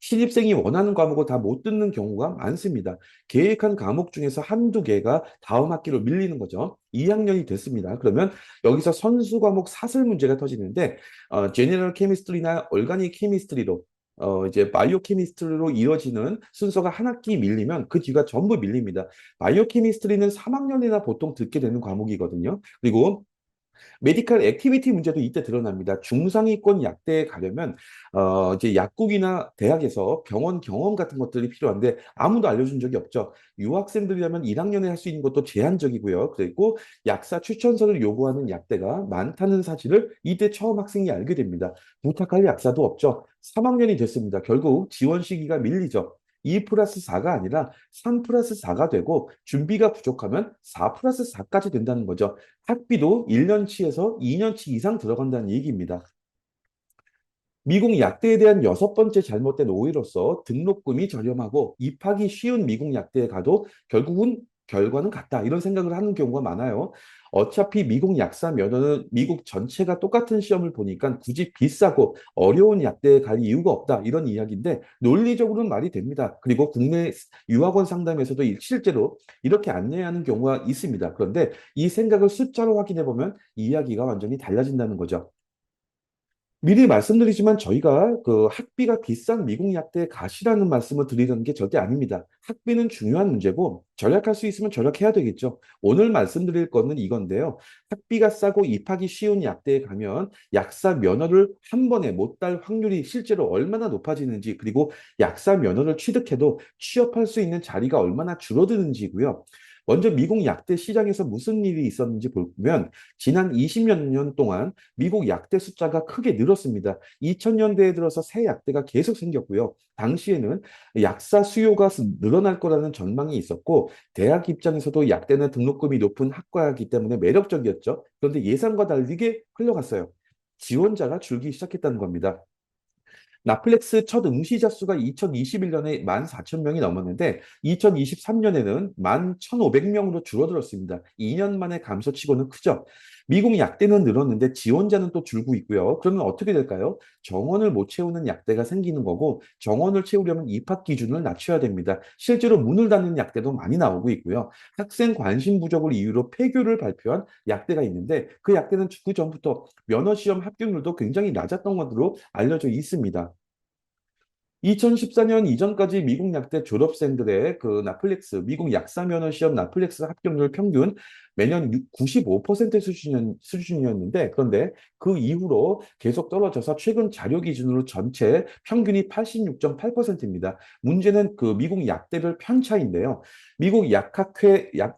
신입생이 원하는 과목을 다 못 듣는 경우가 많습니다. 계획한 과목 중에서 한두 개가 다음 학기로 밀리는 거죠. 2학년이 됐습니다. 그러면 여기서 선수 과목 사슬 문제가 터지는데 제너럴 케미스트리나 얼가닉 케미스트리로 이제 바이오 케미스트리로 이어지는 순서가 한 학기 밀리면 그 뒤가 전부 밀립니다. 바이오 케미스트리는 3학년이나 보통 듣게 되는 과목이거든요. 그리고 메디컬 액티비티 문제도 이때 드러납니다. 중상위권 약대에 가려면 이제 약국이나 대학에서 병원 경험 같은 것들이 필요한데 아무도 알려준 적이 없죠. 유학생들이라면 1학년에 할 수 있는 것도 제한적이고요. 그리고 약사 추천서를 요구하는 약대가 많다는 사실을 이때 처음 학생이 알게 됩니다. 부탁할 약사도 없죠. 3학년이 됐습니다. 결국 지원 시기가 밀리죠. 2 플러스 4가 아니라 3 플러스 4가 되고 준비가 부족하면 4 플러스 4까지 된다는 거죠. 학비도 1년치에서 2년치 이상 들어간다는 얘기입니다. 미국 약대에 대한 여섯 번째 잘못된 오해로서 등록금이 저렴하고 입학이 쉬운 미국 약대에 가도 결국은 결과는 같다. 이런 생각을 하는 경우가 많아요. 어차피 미국 약사 면허는 미국 전체가 똑같은 시험을 보니까 굳이 비싸고 어려운 약대에 갈 이유가 없다. 이런 이야기인데 논리적으로는 말이 됩니다. 그리고 국내 유학원 상담에서도 실제로 이렇게 안내하는 경우가 있습니다. 그런데 이 생각을 숫자로 확인해 보면 이야기가 완전히 달라진다는 거죠. 미리 말씀드리지만 저희가 그 학비가 비싼 미국 약대에 가시라는 말씀을 드리는 게 절대 아닙니다. 학비는 중요한 문제고 절약할 수 있으면 절약해야 되겠죠. 오늘 말씀드릴 거는 이건데요. 학비가 싸고 입학이 쉬운 약대에 가면 약사 면허를 한 번에 못 딸 확률이 실제로 얼마나 높아지는지, 그리고 약사 면허를 취득해도 취업할 수 있는 자리가 얼마나 줄어드는지고요. 먼저 미국 약대 시장에서 무슨 일이 있었는지 보면 지난 20여 년 동안 미국 약대 숫자가 크게 늘었습니다. 2000년대에 들어서 새 약대가 계속 생겼고요. 당시에는 약사 수요가 늘어날 거라는 전망이 있었고, 대학 입장에서도 약대는 등록금이 높은 학과이기 때문에 매력적이었죠. 그런데 예상과 다르게 흘러갔어요. 지원자가 줄기 시작했다는 겁니다. 나플렉스 첫 응시자 수가 2021년에 14,000명이 넘었는데 2023년에는 11,500명으로 줄어들었습니다. 2년 만에 감소치고는 크죠. 미국 약대는 늘었는데 지원자는 또 줄고 있고요. 그러면 어떻게 될까요? 정원을 못 채우는 약대가 생기는 거고, 정원을 채우려면 입학 기준을 낮춰야 됩니다. 실제로 문을 닫는 약대도 많이 나오고 있고요. 학생 관심 부족을 이유로 폐교를 발표한 약대가 있는데, 그 약대는 그 전부터 면허 시험 합격률도 굉장히 낮았던 것으로 알려져 있습니다. 2014년 이전까지 미국 약대 졸업생들의 그 나플렉스, 미국 약사 면허 시험 나플렉스 합격률 평균 매년 95% 수준이었는데, 그런데 그 이후로 계속 떨어져서 최근 자료 기준으로 전체 평균이 86.8%입니다. 문제는 그 미국 약대별 편차인데요. 미국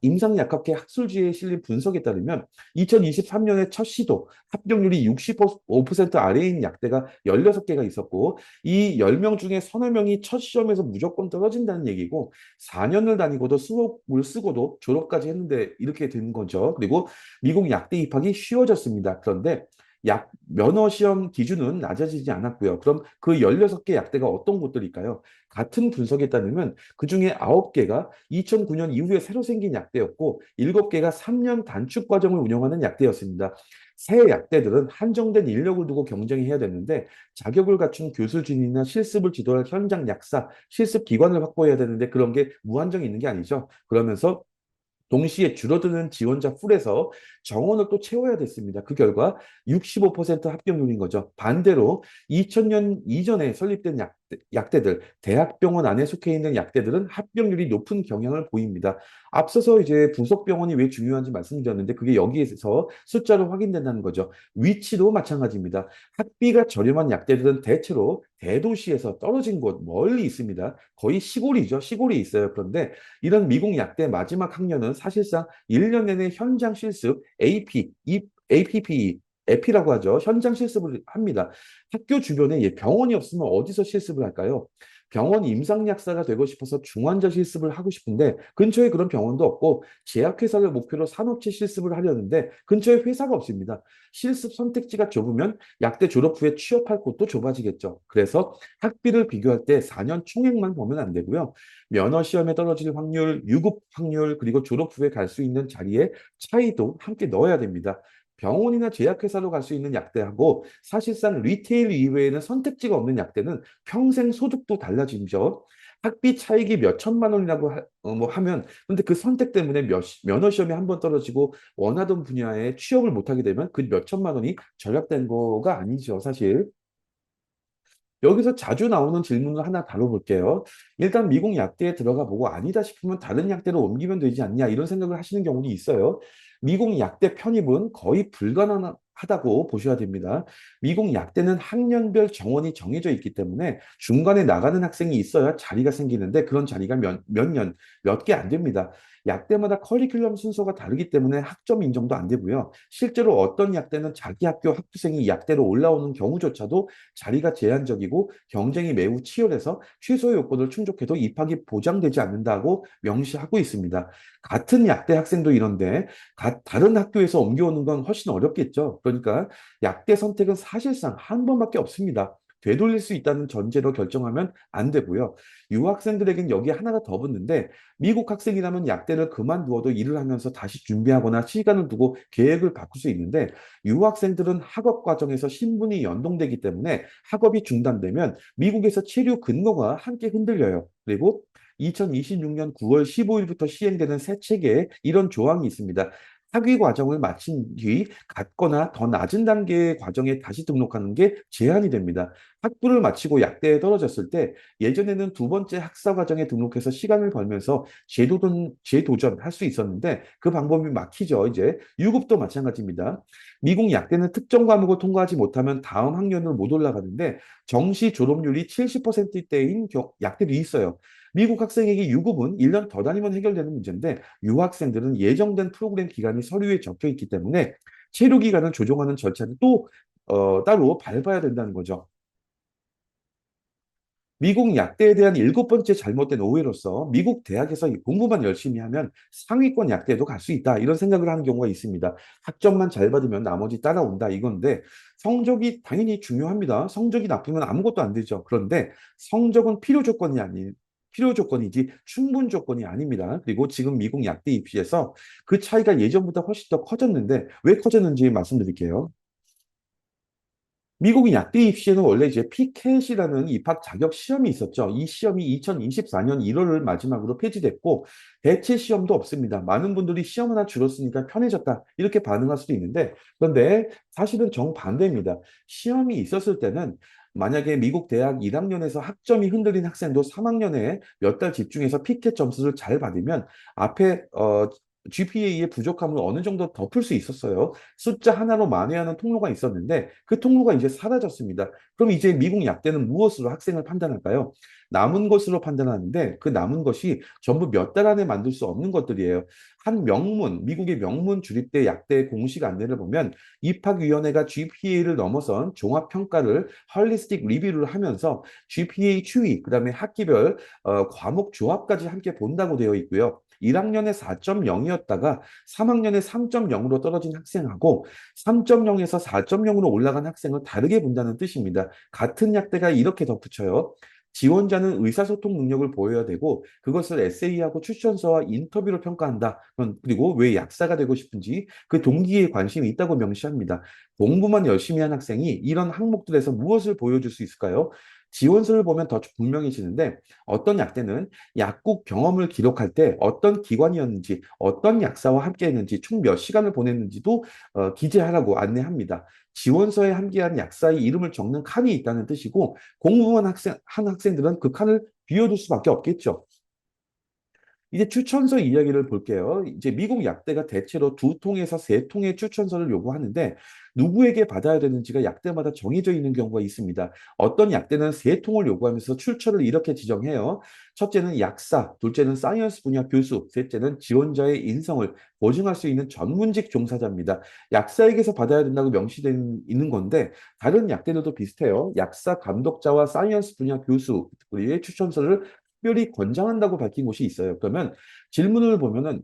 임상약학회 학술지에 실린 분석에 따르면 2023년에 첫 시도 합격률이 65% 아래인 약대가 16개가 있었고, 이 10명 중에 서너 명이 첫 시험에서 무조건 떨어진다는 얘기고, 4년을 다니고도 수업을 쓰고도 졸업까지 했는데 이렇게 된 거죠. 그리고 미국 약대 입학이 쉬워졌습니다. 그런데 약 면허 시험 기준은 낮아지지 않았고요. 그럼 그 16개 약대가 어떤 곳들일까요? 같은 분석에 따르면 그중에 9개가 2009년 이후에 새로 생긴 약대였고, 7개가 3년 단축 과정을 운영하는 약대였습니다. 새 약대들은 한정된 인력을 두고 경쟁해야 되는데, 자격을 갖춘 교수진이나 실습을 지도할 현장 약사, 실습 기관을 확보해야 되는데 그런 게 무한정이 있는 게 아니죠. 그러면서 동시에 줄어드는 지원자 풀에서 정원을 또 채워야 됐습니다. 그 결과 65% 합격률인 거죠. 반대로 2000년 이전에 설립된 약대들, 대학병원 안에 속해 있는 약대들은 합격률이 높은 경향을 보입니다. 앞서서 이제 부속병원이 왜 중요한지 말씀드렸는데, 그게 여기에서 숫자로 확인된다는 거죠. 위치도 마찬가지입니다. 학비가 저렴한 약대들은 대체로 대도시에서 떨어진 곳 멀리 있습니다. 거의 시골이죠. 시골에 있어요. 그런데 이런 미국 약대 마지막 학년은 사실상 1년 내내 현장 실습, APP, 에피라고 하죠. 현장 실습을 합니다. 학교 주변에 병원이 없으면 어디서 실습을 할까요? 병원 임상약사가 되고 싶어서 중환자 실습을 하고 싶은데 근처에 그런 병원도 없고, 제약회사를 목표로 산업체 실습을 하려는데 근처에 회사가 없습니다. 실습 선택지가 좁으면 약대 졸업 후에 취업할 곳도 좁아지겠죠. 그래서 학비를 비교할 때 4년 총액만 보면 안 되고요. 면허 시험에 떨어질 확률, 유급 확률, 그리고 졸업 후에 갈 수 있는 자리에 차이도 함께 넣어야 됩니다. 병원이나 제약회사로 갈 수 있는 약대하고 사실상 리테일 이외에는 선택지가 없는 약대는 평생 소득도 달라지죠. 학비 차익이 몇 천만 원이라고 뭐 하면, 근데 그 선택 때문에 면허 시험에 한 번 떨어지고 원하던 분야에 취업을 못하게 되면 그 몇 천만 원이 절약된 거가 아니죠, 사실. 여기서 자주 나오는 질문을 하나 다뤄볼게요. 일단 미국 약대에 들어가 보고 아니다 싶으면 다른 약대로 옮기면 되지 않냐, 이런 생각을 하시는 경우도 있어요. 미국 약대 편입은 거의 불가능하다고 보셔야 됩니다. 미국 약대는 학년별 정원이 정해져 있기 때문에 중간에 나가는 학생이 있어야 자리가 생기는데, 그런 자리가 몇 년, 몇 개 안 됩니다. 약대마다 커리큘럼 순서가 다르기 때문에 학점 인정도 안 되고요. 실제로 어떤 약대는 자기 학교 학부생이 약대로 올라오는 경우조차도 자리가 제한적이고 경쟁이 매우 치열해서 최소의 요건을 충족해도 입학이 보장되지 않는다고 명시하고 있습니다. 같은 약대 학생도 이런데 다른 학교에서 옮겨오는 건 훨씬 어렵겠죠. 그러니까 약대 선택은 사실상 한 번밖에 없습니다. 되돌릴 수 있다는 전제로 결정하면 안 되고요. 유학생들에겐 여기 하나가 더 붙는데, 미국 학생이라면 약대를 그만두어도 일을 하면서 다시 준비하거나 시간을 두고 계획을 바꿀 수 있는데, 유학생들은 학업 과정에서 신분이 연동되기 때문에 학업이 중단되면 미국에서 체류 근거가 함께 흔들려요. 그리고 2026년 9월 15일부터 시행되는 새 체계에 이런 조항이 있습니다. 학위 과정을 마친 뒤 같거나 더 낮은 단계의 과정에 다시 등록하는 게 제한이 됩니다. 학부를 마치고 약대에 떨어졌을 때 예전에는 두 번째 학사 과정에 등록해서 시간을 벌면서 재도전할 수 있었는데 그 방법이 막히죠. 이제 유급도 마찬가지입니다. 미국 약대는 특정 과목을 통과하지 못하면 다음 학년으로 못 올라가는데 정시 졸업률이 70%대인 약대도 있어요. 미국 학생에게 유급은 1년 더 다니면 해결되는 문제인데 유학생들은 예정된 프로그램 기간이 서류에 적혀 있기 때문에 체류 기간을 조정하는 절차를 또 따로 밟아야 된다는 거죠. 미국 약대에 대한 일곱 번째 잘못된 오해로서 미국 대학에서 공부만 열심히 하면 상위권 약대도 갈 수 있다. 이런 생각을 하는 경우가 있습니다. 학점만 잘 받으면 나머지 따라온다. 이건데 성적이 당연히 중요합니다. 성적이 나쁘면 아무것도 안 되죠. 그런데 성적은 필요 조건이지 충분 조건이 아닙니다. 그리고 지금 미국 약대 입시에서 그 차이가 예전보다 훨씬 더 커졌는데 왜 커졌는지 말씀드릴게요. 미국인 약대 입시에는 원래 이제 피켓이라는 입학 자격 시험이 있었죠. 이 시험이 2024년 1월을 마지막으로 폐지됐고 대체 시험도 없습니다. 많은 분들이 시험 하나 줄었으니까 편해졌다 이렇게 반응할 수도 있는데 그런데 사실은 정반대입니다. 시험이 있었을 때는 만약에 미국 대학 1학년에서 학점이 흔들린 학생도 3학년에 몇 달 집중해서 피켓 점수를 잘 받으면 앞에 GPA의 부족함을 어느 정도 덮을 수 있었어요. 숫자 하나로 만회하는 통로가 있었는데 그 통로가 이제 사라졌습니다. 그럼 이제 미국 약대는 무엇으로 학생을 판단할까요? 남은 것으로 판단하는데 그 남은 것이 전부 몇 달 안에 만들 수 없는 것들이에요. 한 명문, 미국의 명문 주립대 약대 공식 안내를 보면 입학위원회가 GPA를 넘어선 종합평가를 헐리스틱 리뷰를 하면서 GPA 추이, 그다음에 학기별 과목 조합까지 함께 본다고 되어 있고요. 1학년에 4.0이었다가 3학년에 3.0으로 떨어진 학생하고 3.0에서 4.0으로 올라간 학생을 다르게 본다는 뜻입니다. 같은 약대가 이렇게 덧붙여요. 지원자는 의사소통 능력을 보여야 되고 그것을 에세이하고 추천서와 인터뷰로 평가한다. 그리고 왜 약사가 되고 싶은지 그 동기에 관심이 있다고 명시합니다. 공부만 열심히 한 학생이 이런 항목들에서 무엇을 보여줄 수 있을까요? 지원서를 보면 더 분명해지는데 어떤 약대는 약국 경험을 기록할 때 어떤 기관이었는지, 어떤 약사와 함께 했는지, 총 몇 시간을 보냈는지도 기재하라고 안내합니다. 지원서에 함께한 약사의 이름을 적는 칸이 있다는 뜻이고, 공부만 한 학생들은 그 칸을 비워둘 수밖에 없겠죠. 이제 추천서 이야기를 볼게요. 이제 미국 약대가 대체로 두 통에서 세 통의 추천서를 요구하는데 누구에게 받아야 되는지가 약대마다 정해져 있는 경우가 있습니다. 어떤 약대는 세 통을 요구하면서 출처를 이렇게 지정해요. 첫째는 약사, 둘째는 사이언스 분야 교수, 셋째는 지원자의 인성을 보증할 수 있는 전문직 종사자입니다. 약사에게서 받아야 된다고 명시되어 있는 건데 다른 약대들도 비슷해요. 약사 감독자와 사이언스 분야 교수의 추천서를 특별히 권장한다고 밝힌 곳이 있어요. 그러면 질문을 보면은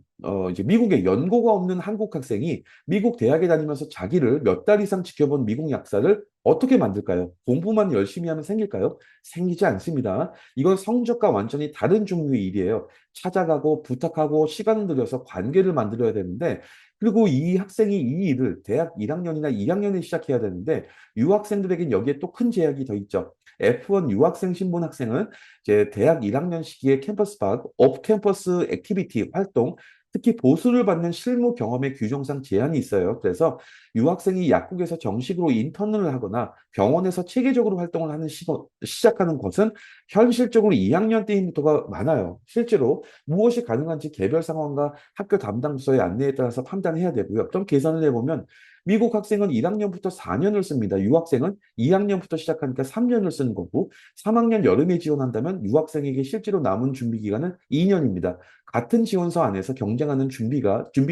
이제 미국에 연고가 없는 한국 학생이 미국 대학에 다니면서 자기를 몇 달 이상 지켜본 미국 약사를 어떻게 만들까요? 공부만 열심히 하면 생길까요? 생기지 않습니다. 이건 성적과 완전히 다른 종류의 일이에요. 찾아가고 부탁하고 시간을 들여서 관계를 만들어야 되는데 그리고 이 학생이 이 일을 대학 1학년이나 2학년에 시작해야 되는데 유학생들에겐 여기에 또 큰 제약이 더 있죠. F1 유학생 신분 학생은 이제 대학 1학년 시기에 캠퍼스 박, 업 캠퍼스 액티비티 활동, 특히 보수를 받는 실무 경험의 규정상 제한이 있어요. 그래서 유학생이 약국에서 정식으로 인턴을 하거나 병원에서 체계적으로 활동을 시작하는 것은 현실적으로 2학년 때부터가 많아요. 실제로 무엇이 가능한지 개별 상황과 학교 담당 부서의 안내에 따라서 판단해야 되고요. 좀 계산을 해보면 미국 학생은 1학년부터 4년을 씁니다. 유학생은 2학년부터 시작하니까 3년을 쓰는 거고 3학년 여름에 지원한다면 유학생에게 실제로 남은 준비 기간은 2년입니다. 같은 지원서 안에서 경쟁하는 준비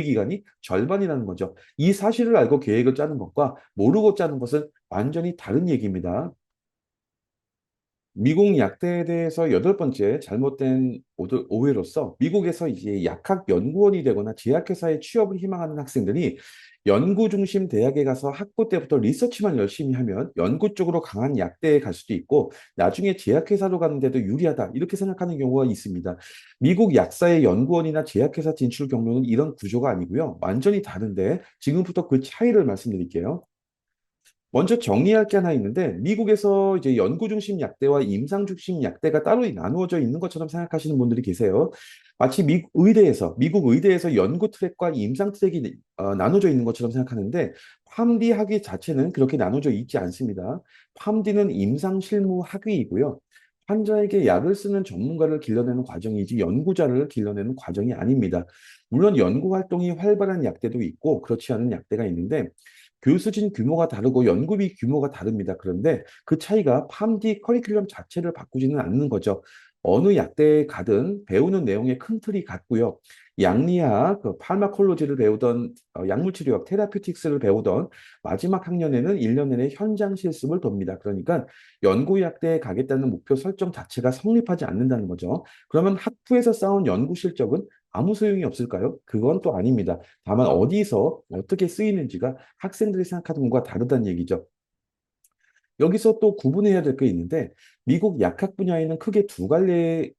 기간이 절반이라는 거죠. 이 사실을 알고 계획을 짜는 것과 모르고 짜는 것은 완전히 다른 얘기입니다. 미국 약대에 대해서 여덟 번째 잘못된 오해로서 미국에서 이제 약학 연구원이 되거나 제약회사에 취업을 희망하는 학생들이 연구 중심 대학에 가서 학부 때부터 리서치만 열심히 하면 연구 쪽으로 강한 약대에 갈 수도 있고 나중에 제약회사로 가는데도 유리하다 이렇게 생각하는 경우가 있습니다. 미국 약사의 연구원이나 제약회사 진출 경로는 이런 구조가 아니고요. 완전히 다른데 지금부터 그 차이를 말씀드릴게요. 먼저 정리할 게 하나 있는데, 미국에서 이제 연구 중심 약대와 임상 중심 약대가 따로 나누어져 있는 것처럼 생각하시는 분들이 계세요. 마치 미국 의대에서 연구 트랙과 임상 트랙이 나눠져 있는 것처럼 생각하는데, 팜디 학위 자체는 그렇게 나눠져 있지 않습니다. 팜디는 임상 실무 학위이고요. 환자에게 약을 쓰는 전문가를 길러내는 과정이지 연구자를 길러내는 과정이 아닙니다. 물론 연구 활동이 활발한 약대도 있고 그렇지 않은 약대가 있는데 교수진 규모가 다르고 연구비 규모가 다릅니다. 그런데 그 차이가 팜디 커리큘럼 자체를 바꾸지는 않는 거죠. 어느 약대에 가든 배우는 내용의 큰 틀이 같고요. 양리학, 그 파르마콜로지를 배우던 약물치료학, 테라퓨틱스를 배우던 마지막 학년에는 1년 내내 현장 실습을 돕니다. 그러니까 연구약대에 가겠다는 목표 설정 자체가 성립하지 않는다는 거죠. 그러면 학부에서 쌓은 연구 실적은 아무 소용이 없을까요? 그건 또 아닙니다. 다만 어디서 어떻게 쓰이는지가 학생들이 생각하는 것과 다르다는 얘기죠. 여기서 또 구분해야 될 게 있는데 미국 약학 분야에는 크게 두 갈래의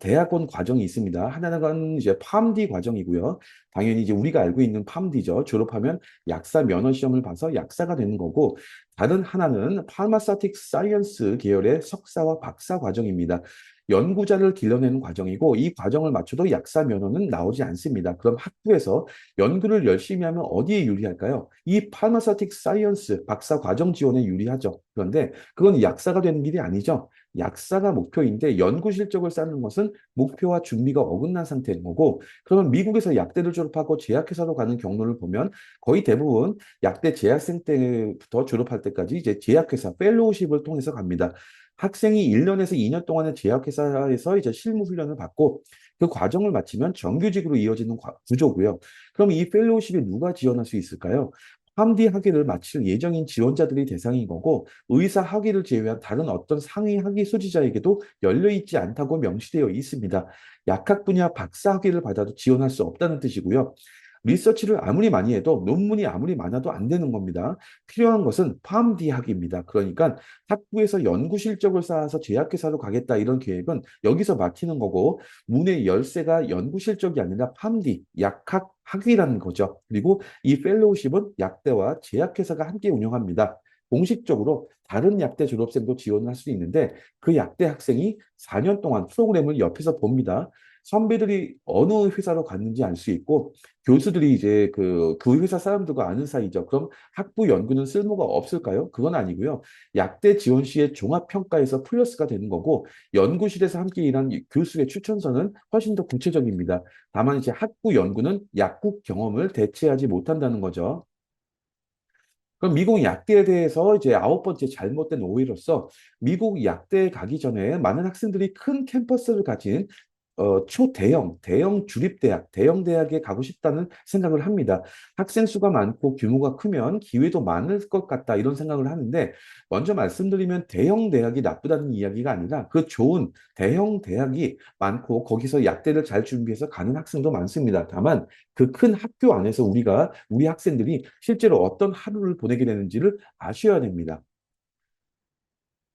대학원 과정이 있습니다. 하나는 이제 팜디 과정이고요. 당연히 이제 우리가 알고 있는 팜디죠. 졸업하면 약사 면허 시험을 봐서 약사가 되는 거고 다른 하나는 파마사틱 사이언스 계열의 석사와 박사 과정입니다. 연구자를 길러내는 과정이고 이 과정을 맞춰도 약사 면허는 나오지 않습니다. 그럼 학부에서 연구를 열심히 하면 어디에 유리할까요? 이 파마사틱 사이언스 박사 과정 지원에 유리하죠. 그런데 그건 약사가 되는 길이 아니죠. 약사가 목표인데 연구 실적을 쌓는 것은 목표와 준비가 어긋난 상태인 거고 그러면 미국에서 약대를 졸업하고 제약회사로 가는 경로를 보면 거의 대부분 약대 재학생 때부터 졸업할 때까지 이제 제약회사 펠로우십을 통해서 갑니다. 학생이 1년에서 2년 동안의 제약회사에서 이제 실무 훈련을 받고 그 과정을 마치면 정규직으로 이어지는 구조고요. 그럼 이 펠로우십에 누가 지원할 수 있을까요? 팜디 학위를 마칠 예정인 지원자들이 대상인 거고 의사 학위를 제외한 다른 어떤 상위 학위 소지자에게도 열려 있지 않다고 명시되어 있습니다. 약학 분야 박사 학위를 받아도 지원할 수 없다는 뜻이고요. 리서치를 아무리 많이 해도 논문이 아무리 많아도 안 되는 겁니다. 필요한 것은 팜디 학위입니다. 그러니까 학부에서 연구 실적을 쌓아서 제약회사로 가겠다 이런 계획은 여기서 막히는 거고 문의 열쇠가 연구 실적이 아니라 팜디, 약학 학위라는 거죠. 그리고 이 펠로우십은 약대와 제약회사가 함께 운영합니다. 공식적으로 다른 약대 졸업생도 지원을 할 수 있는데 그 약대 학생이 4년 동안 프로그램을 옆에서 봅니다. 선배들이 어느 회사로 갔는지 알 수 있고 교수들이 이제 그 회사 사람들과 아는 사이죠. 그럼 학부 연구는 쓸모가 없을까요? 그건 아니고요. 약대 지원 시에 종합평가에서 플러스가 되는 거고 연구실에서 함께 일한 교수의 추천서는 훨씬 더 구체적입니다. 다만 이제 학부 연구는 약국 경험을 대체하지 못한다는 거죠. 그럼 미국 약대에 대해서 이제 아홉 번째 잘못된 오해로서 미국 약대에 가기 전에 많은 학생들이 큰 캠퍼스를 가진 대형 주립대학, 대형 대학에 가고 싶다는 생각을 합니다. 학생 수가 많고 규모가 크면 기회도 많을 것 같다 이런 생각을 하는데 먼저 말씀드리면 대형 대학이 나쁘다는 이야기가 아니라 그 좋은 대형 대학이 많고 거기서 약대를 잘 준비해서 가는 학생도 많습니다. 다만 그 큰 학교 안에서 우리 학생들이 실제로 어떤 하루를 보내게 되는지를 아셔야 됩니다.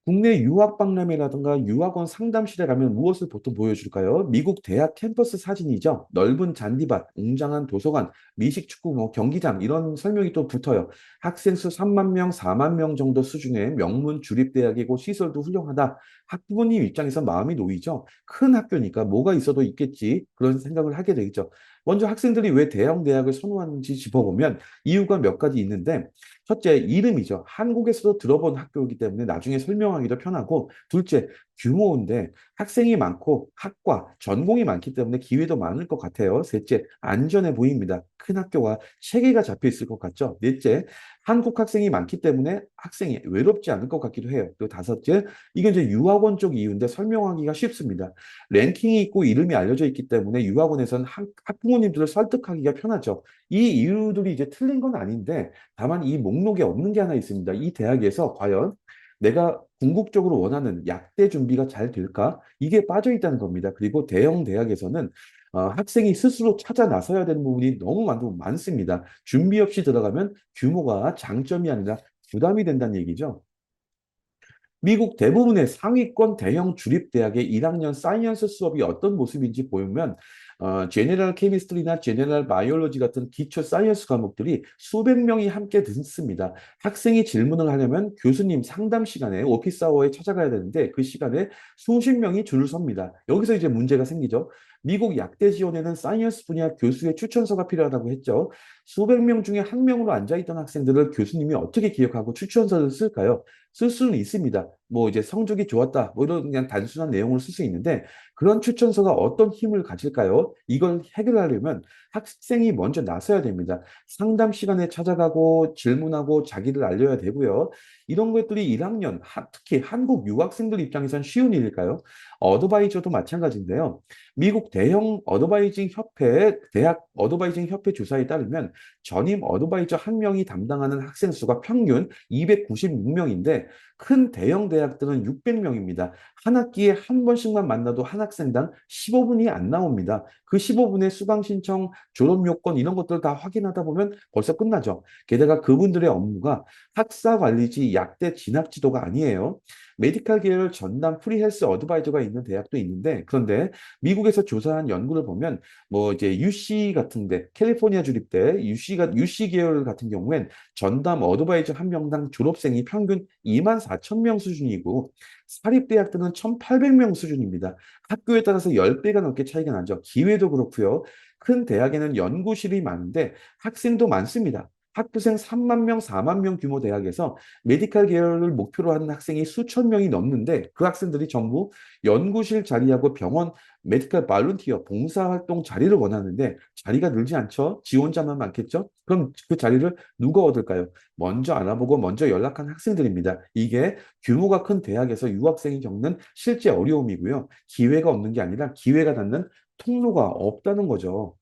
국내 유학 박람회라든가 유학원 상담실에 가면 무엇을 보통 보여줄까요? 미국 대학 캠퍼스 사진이죠. 넓은 잔디밭, 웅장한 도서관, 미식 축구, 경기장 이런 설명이 또 붙어요. 학생 수 3만 명, 4만 명 정도 수준의 명문 주립대학이고 시설도 훌륭하다. 학부모님 입장에서 마음이 놓이죠. 큰 학교니까 뭐가 있어도 있겠지. 그런 생각을 하게 되겠죠. 먼저 학생들이 왜 대형 대학을 선호하는지 짚어보면 이유가 몇 가지 있는데 첫째, 이름이죠. 한국에서도 들어본 학교이기 때문에 나중에 설명하기도 편하고, 둘째, 규모인데 학생이 많고 학과, 전공이 많기 때문에 기회도 많을 것 같아요. 셋째, 안전해 보입니다. 큰 학교와 체계가 잡혀 있을 것 같죠. 넷째, 한국 학생이 많기 때문에 학생이 외롭지 않을 것 같기도 해요. 그리고 다섯째, 이게 이제 유학원 쪽 이유인데 설명하기가 쉽습니다. 랭킹이 있고 이름이 알려져 있기 때문에 유학원에서는 학부모님들을 설득하기가 편하죠. 이 이유들이 이제 틀린 건 아닌데 다만 이 목록에 없는 게 하나 있습니다. 이 대학에서 과연 내가 궁극적으로 원하는 약대 준비가 잘 될까? 이게 빠져 있다는 겁니다. 그리고 대형 대학에서는 학생이 스스로 찾아 나서야 되는 부분이 너무 많습니다. 준비 없이 들어가면 규모가 장점이 아니라 부담이 된다는 얘기죠. 미국 대부분의 상위권 대형 주립대학의 1학년 사이언스 수업이 어떤 모습인지 보면 제네럴 케미스트리나 제네럴 바이올로지 같은 기초 사이언스 과목들이 수백 명이 함께 듣습니다. 학생이 질문을 하려면 교수님 상담 시간에 오피스 아워에 찾아가야 되는데 그 시간에 수십 명이 줄을 섭니다. 여기서 이제 문제가 생기죠. 미국 약대 지원에는 사이언스 분야 교수의 추천서가 필요하다고 했죠. 수백 명 중에 한 명으로 앉아있던 학생들을 교수님이 어떻게 기억하고 추천서를 쓸까요? 쓸 수는 있습니다. 뭐 이제 성적이 좋았다, 뭐 이런 그냥 단순한 내용을 쓸 수 있는데 그런 추천서가 어떤 힘을 가질까요? 이걸 해결하려면 학생이 먼저 나서야 됩니다. 상담 시간에 찾아가고 질문하고 자기를 알려야 되고요. 이런 것들이 1학년, 특히 한국 유학생들 입장에선 쉬운 일일까요? 어드바이저도 마찬가지인데요. 미국 대형 어드바이징 협회, 대학 어드바이징 협회 조사에 따르면 전임 어드바이저 한 명이 담당하는 학생 수가 평균 296명인데 큰 대형 대학들은 600명입니다. 한 학기에 한 번씩만 만나도 한 학생당 15분이 안 나옵니다. 그 15분의 수강 신청, 졸업 요건 이런 것들 다 확인하다 보면 벌써 끝나죠. 게다가 그분들의 업무가 학사 관리지, 약대 진학 지도가 아니에요. 메디칼 계열 전담 프리헬스 어드바이저가 있는 대학도 있는데 그런데 미국에서 조사한 연구를 보면 뭐 이제 UC 같은데 캘리포니아 주립대 UC 계열 같은 경우엔 전담 어드바이저 한 명당 졸업생이 평균 2만 4천 명 수준이고 사립대학들은 1,800명 수준입니다. 학교에 따라서 10배가 넘게 차이가 나죠. 기회도 그렇고요. 큰 대학에는 연구실이 많은데 학생도 많습니다. 학부생 3만 명, 4만 명 규모 대학에서 메디칼 계열을 목표로 하는 학생이 수천 명이 넘는데 그 학생들이 전부 연구실 자리하고 병원 메디컬 발룬티어 봉사활동 자리를 원하는데 자리가 늘지 않죠. 지원자만 많겠죠. 그럼 그 자리를 누가 얻을까요? 먼저 알아보고 먼저 연락한 학생들입니다. 이게 규모가 큰 대학에서 유학생이 겪는 실제 어려움이고요. 기회가 없는 게 아니라 기회가 닿는 통로가 없다는 거죠.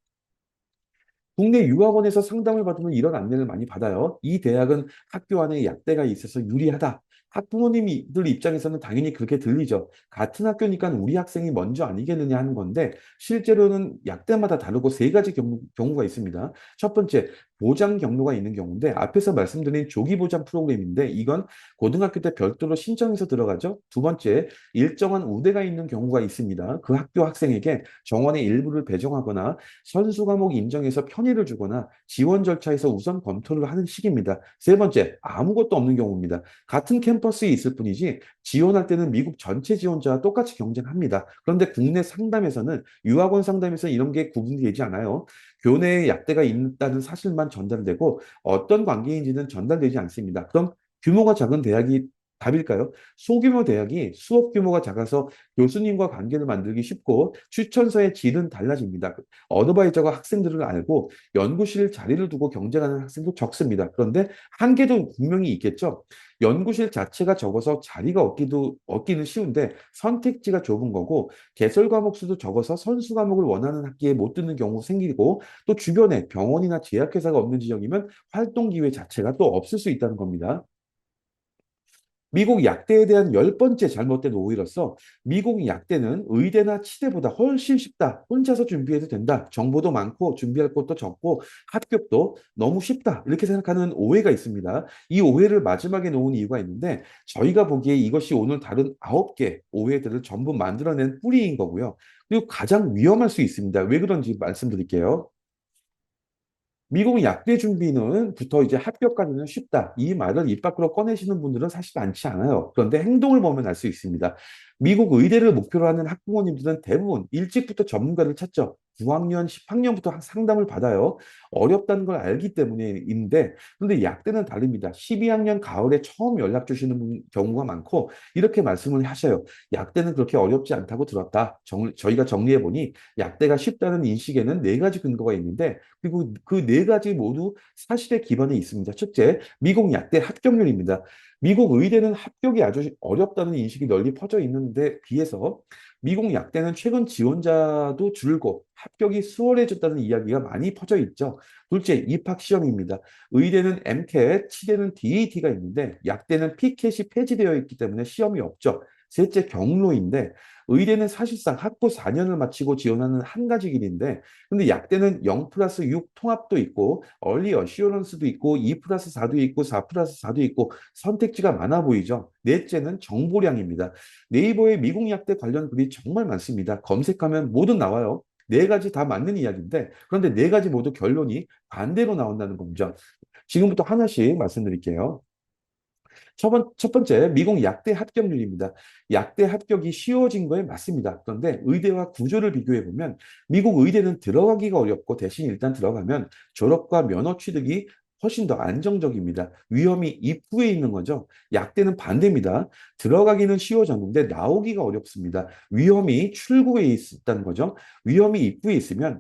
국내 유학원에서 상담을 받으면 이런 안내를 많이 받아요. 이 대학은 학교 안에 약대가 있어서 유리하다. 학부모님들 입장에서는 당연히 그렇게 들리죠. 같은 학교니까 우리 학생이 먼저 아니겠느냐 하는 건데 실제로는 약대마다 다르고 세 가지 경우가 있습니다. 첫 번째, 보장 경로가 있는 경우인데 앞에서 말씀드린 조기 보장 프로그램인데 이건 고등학교 때 별도로 신청해서 들어가죠. 두 번째, 일정한 우대가 있는 경우가 있습니다. 그 학교 학생에게 정원의 일부를 배정하거나 선수 과목 인정해서 편의를 주거나 지원 절차에서 우선 검토를 하는 시기입니다. 세 번째, 아무것도 없는 경우입니다. 같은 캠퍼스에 있을 뿐이지 지원할 때는 미국 전체 지원자와 똑같이 경쟁합니다. 그런데 국내 상담에서는 유학원 상담에서는 이런 게 구분이 되지 않아요. 교내에 약대가 있다는 사실만 전달되고 어떤 관계인지는 전달되지 않습니다. 그럼 규모가 작은 대학이 답일까요? 소규모 대학이 수업 규모가 작아서 교수님과 관계를 만들기 쉽고 추천서의 질은 달라집니다. 어드바이저가 학생들을 알고 연구실 자리를 두고 경쟁하는 학생도 적습니다. 그런데 한계도 분명히 있겠죠. 연구실 자체가 적어서 자리가 얻기는 쉬운데 선택지가 좁은 거고 개설 과목 수도 적어서 선수 과목을 원하는 학기에 못 듣는 경우 생기고 또 주변에 병원이나 제약회사가 없는 지역이면 활동 기회 자체가 또 없을 수 있다는 겁니다. 미국 약대에 대한 열 번째 잘못된 오해로서 미국 약대는 의대나 치대보다 훨씬 쉽다. 혼자서 준비해도 된다. 정보도 많고 준비할 것도 적고 합격도 너무 쉽다. 이렇게 생각하는 오해가 있습니다. 이 오해를 마지막에 놓은 이유가 있는데 저희가 보기에 이것이 오늘 다룬 9개 오해들을 전부 만들어낸 뿌리인 거고요. 그리고 가장 위험할 수 있습니다. 왜 그런지 말씀드릴게요. 미국 약대 준비는부터 이제 합격까지는 쉽다. 이 말을 입 밖으로 꺼내시는 분들은 사실 많지 않아요. 그런데 행동을 보면 알 수 있습니다. 미국 의대를 목표로 하는 학부모님들은 대부분 일찍부터 전문가를 찾죠. 9학년, 10학년부터 상담을 받아요. 어렵다는 걸 알기 때문인데, 그런데 약대는 다릅니다. 12학년 가을에 처음 연락 주시는 경우가 많고, 이렇게 말씀을 하셔요. 약대는 그렇게 어렵지 않다고 들었다. 저희가 정리해 보니 약대가 쉽다는 인식에는 네 가지 근거가 있는데, 그리고 그 네 가지 모두 사실에 기반이 있습니다. 첫째, 미국 약대 합격률입니다. 미국 의대는 합격이 아주 어렵다는 인식이 널리 퍼져 있는데 비해서 미국 약대는 최근 지원자도 줄고 합격이 수월해졌다는 이야기가 많이 퍼져 있죠. 둘째, 입학 시험입니다. 의대는 MCAT, 치대는 DAT가 있는데 약대는 PCAT이 폐지되어 있기 때문에 시험이 없죠. 셋째, 경로인데 의대는 사실상 학부 4년을 마치고 지원하는 한 가지 길인데 근데 약대는 0 플러스 6 통합도 있고 얼리 어시어런스도 있고 2 플러스 4도 있고 4 플러스 4도 있고 선택지가 많아 보이죠. 넷째는 정보량입니다. 네이버에 미국 약대 관련 글이 정말 많습니다. 검색하면 뭐든 나와요. 네 가지 다 맞는 이야기인데 그런데 네 가지 모두 결론이 반대로 나온다는 겁니다. 지금부터 하나씩 말씀드릴게요. 첫 번째, 미국 약대 합격률입니다. 약대 합격이 쉬워진 거에 맞습니다. 그런데 의대와 구조를 비교해 보면 미국 의대는 들어가기가 어렵고 대신 일단 들어가면 졸업과 면허 취득이 훨씬 더 안정적입니다. 위험이 입구에 있는 거죠. 약대는 반대입니다. 들어가기는 쉬워졌는데 나오기가 어렵습니다. 위험이 출구에 있다는 거죠. 위험이 입구에 있으면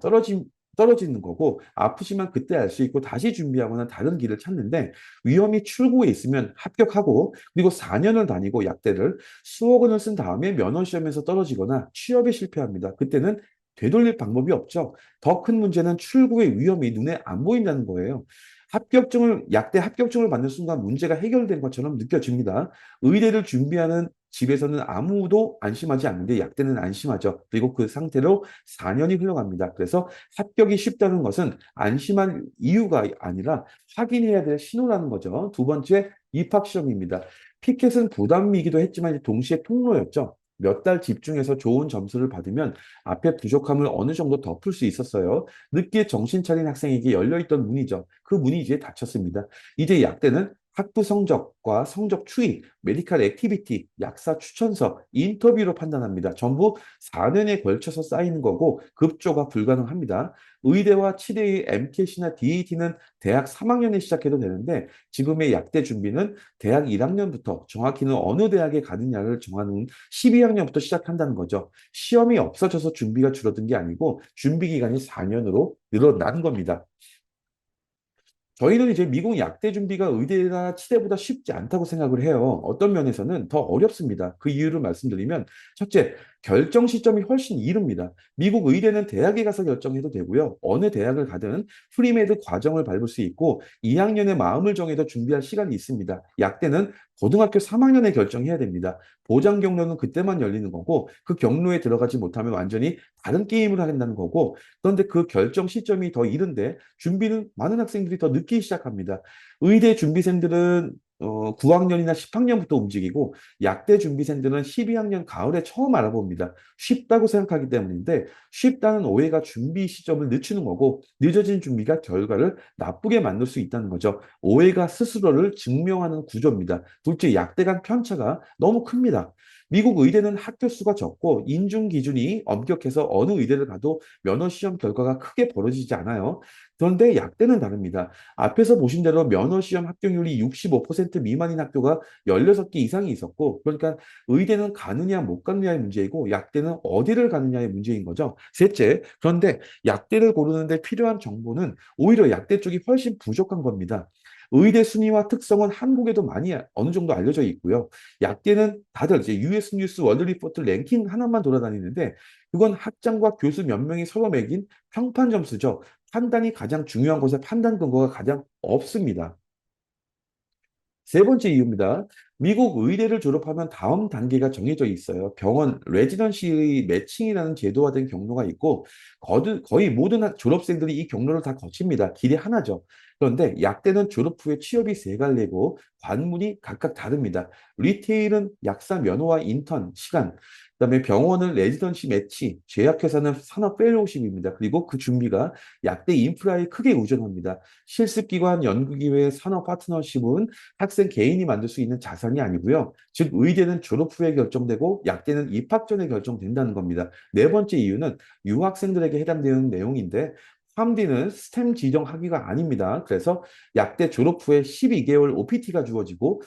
떨어지는 거고 아프시면 그때 알 수 있고 다시 준비하거나 다른 길을 찾는데 위험이 출구에 있으면 합격하고 그리고 4년을 다니고 약대를 수억 원을 쓴 다음에 면허 시험에서 떨어지거나 취업에 실패합니다. 그때는 되돌릴 방법이 없죠. 더 큰 문제는 출구의 위험이 눈에 안 보인다는 거예요. 약대 합격증을 받는 순간 문제가 해결된 것처럼 느껴집니다. 의대를 준비하는 집에서는 아무도 안심하지 않는데 약대는 안심하죠. 그리고 그 상태로 4년이 흘러갑니다. 그래서 합격이 쉽다는 것은 안심한 이유가 아니라 확인해야 될 신호라는 거죠. 두 번째, 입학시험입니다. 피켓은 부담이기도 했지만 동시에 통로였죠. 몇 달 집중해서 좋은 점수를 받으면 앞에 부족함을 어느 정도 덮을 수 있었어요. 늦게 정신 차린 학생에게 열려있던 문이죠. 그 문이 이제 닫혔습니다. 이제 약대는 학부 성적과 성적 추이, 메디컬 액티비티, 약사 추천서, 인터뷰로 판단합니다. 전부 4년에 걸쳐서 쌓이는 거고 급조가 불가능합니다. 의대와 치대의 MCAT나 DAT는 대학 3학년에 시작해도 되는데 지금의 약대 준비는 대학 1학년부터 정확히는 어느 대학에 가느냐를 정하는 12학년부터 시작한다는 거죠. 시험이 없어져서 준비가 줄어든 게 아니고 준비 기간이 4년으로 늘어난 겁니다. 저희는 이제 미국 약대 준비가 의대나 치대보다 쉽지 않다고 생각을 해요. 어떤 면에서는 더 어렵습니다. 그 이유를 말씀드리면, 첫째, 결정 시점이 훨씬 이릅니다. 미국 의대는 대학에 가서 결정해도 되고요. 어느 대학을 가든 프리메드 과정을 밟을 수 있고, 2학년에 마음을 정해서 준비할 시간이 있습니다. 약대는 고등학교 3학년에 결정해야 됩니다. 보장 경로는 그때만 열리는 거고, 그 경로에 들어가지 못하면 완전히 다른 게임을 하겠다는 거고, 그런데 그 결정 시점이 더 이른데 준비는 많은 학생들이 더 늦게 시작합니다. 의대 준비생들은 9학년이나 10학년부터 움직이고 약대 준비생들은 12학년 가을에 처음 알아봅니다. 쉽다고 생각하기 때문인데 쉽다는 오해가 준비 시점을 늦추는 거고 늦어진 준비가 결과를 나쁘게 만들 수 있다는 거죠. 오해가 스스로를 증명하는 구조입니다. 둘째, 약대 간 편차가 너무 큽니다. 미국 의대는 학교 수가 적고 인중 기준이 엄격해서 어느 의대를 가도 면허 시험 결과가 크게 벌어지지 않아요. 그런데 약대는 다릅니다. 앞에서 보신 대로 면허 시험 합격률이 65% 미만인 학교가 16개 이상이 있었고, 그러니까 의대는 가느냐 못 가느냐의 문제이고, 약대는 어디를 가느냐의 문제인 거죠. 셋째, 그런데 약대를 고르는데 필요한 정보는 오히려 약대 쪽이 훨씬 부족한 겁니다. 의대 순위와 특성은 한국에도 많이 어느 정도 알려져 있고요. 약대는 다들 이제 US 뉴스 월드 리포트 랭킹 하나만 돌아다니는데 그건 학장과 교수 몇 명이 서로 매긴 평판 점수죠. 판단이 가장 중요한 곳에 판단 근거가 가장 없습니다. 세 번째 이유입니다. 미국 의대를 졸업하면 다음 단계가 정해져 있어요. 병원 레지던시의 매칭이라는 제도화된 경로가 있고 거의 모든 졸업생들이 이 경로를 다 거칩니다. 길이 하나죠. 그런데 약대는 졸업 후에 취업이 세 갈래고 관문이 각각 다릅니다. 리테일은 약사 면허와 인턴 시간, 그다음에 병원은 레지던시 매치, 제약회사는 산업 펠로우십입니다. 그리고 그 준비가 약대 인프라에 크게 의존합니다. 실습기관, 연구기회, 산업 파트너십은 학생 개인이 만들 수 있는 자산이 아니고요. 즉 의대는 졸업 후에 결정되고 약대는 입학 전에 결정된다는 겁니다. 네 번째 이유는 유학생들에게 해당되는 내용인데 함디는 스템 지정 학위가 아닙니다. 그래서 약대 졸업 후에 12개월 OPT가 주어지고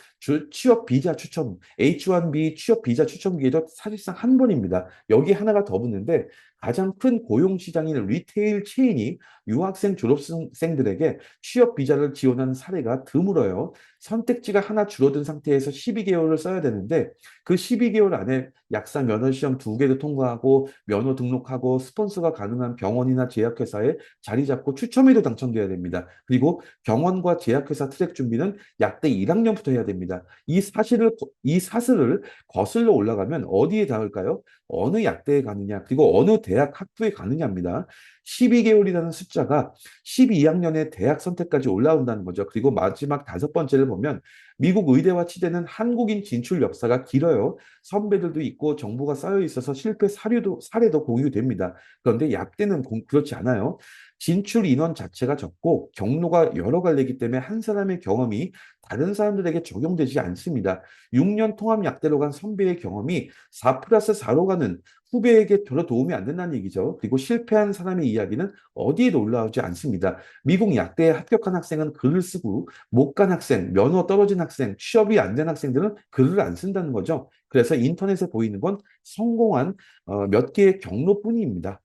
취업 비자 추천, H1B 취업 비자 추천 기회도 사실상 한 번입니다. 여기 하나가 더 붙는데 가장 큰 고용 시장인 리테일 체인이 유학생 졸업생들에게 취업 비자를 지원하는 사례가 드물어요. 선택지가 하나 줄어든 상태에서 12개월을 써야 되는데 그 12개월 안에 약사 면허 시험 2개도 통과하고 면허 등록하고 스폰서가 가능한 병원이나 제약회사에 자리 잡고 추첨에도 당첨돼야 됩니다. 그리고 병원과 제약회사 트랙 준비는 약대 1학년부터 해야 됩니다. 이 사슬을 거슬러 올라가면 어디에 닿을까요? 어느 약대에 가느냐, 그리고 어느 대학 학부에 가느냐입니다. 12개월이라는 숫자가 12학년의 대학 선택까지 올라온다는 거죠. 그리고 마지막 5번째를 보면 미국 의대와 치대는 한국인 진출 역사가 길어요. 선배들도 있고 정보가 쌓여 있어서 실패 사례도 공유됩니다. 그런데 약대는 그렇지 않아요. 진출 인원 자체가 적고 경로가 여러 갈래기 때문에 한 사람의 경험이 다른 사람들에게 적용되지 않습니다. 6년 통합 약대로 간 선배의 경험이 4 플러스 4로 가는 후배에게 별로 도움이 안 된다는 얘기죠. 그리고 실패한 사람의 이야기는 어디에도 올라오지 않습니다. 미국 약대에 합격한 학생은 글을 쓰고 못 간 학생, 면허 떨어진 학생, 취업이 안 된 학생들은 글을 안 쓴다는 거죠. 그래서 인터넷에 보이는 건 성공한 몇 개의 경로뿐입니다.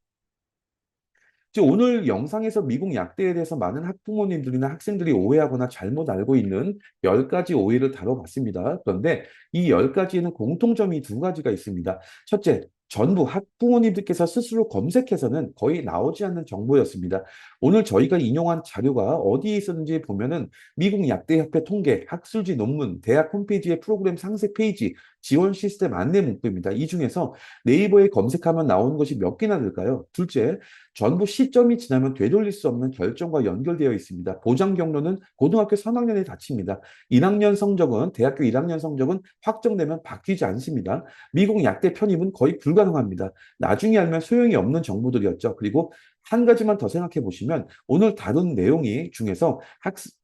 오늘 영상에서 미국 약대에 대해서 많은 학부모님들이나 학생들이 오해하거나 잘못 알고 있는 10가지 오해를 다뤄봤습니다. 그런데 이 10가지에는 공통점이 2가지가 있습니다. 첫째, 전부 학부모님들께서 스스로 검색해서는 거의 나오지 않는 정보였습니다. 오늘 저희가 인용한 자료가 어디에 있었는지 보면은 미국 약대협회 통계, 학술지 논문, 대학 홈페이지의 프로그램 상세 페이지, 지원 시스템 안내 문구입니다. 이 중에서 네이버에 검색하면 나오는 것이 몇 개나 될까요? 둘째, 전부 시점이 지나면 되돌릴 수 없는 결정과 연결되어 있습니다. 보장 경로는 고등학교 3학년에 닥칩니다. 1학년 성적은 대학교 1학년 성적은 확정되면 바뀌지 않습니다. 미국 약대 편입은 거의 불가능합니다. 나중에 알면 소용이 없는 정보들이었죠. 그리고 한 가지만 더 생각해 보시면 오늘 다룬 내용이 중에서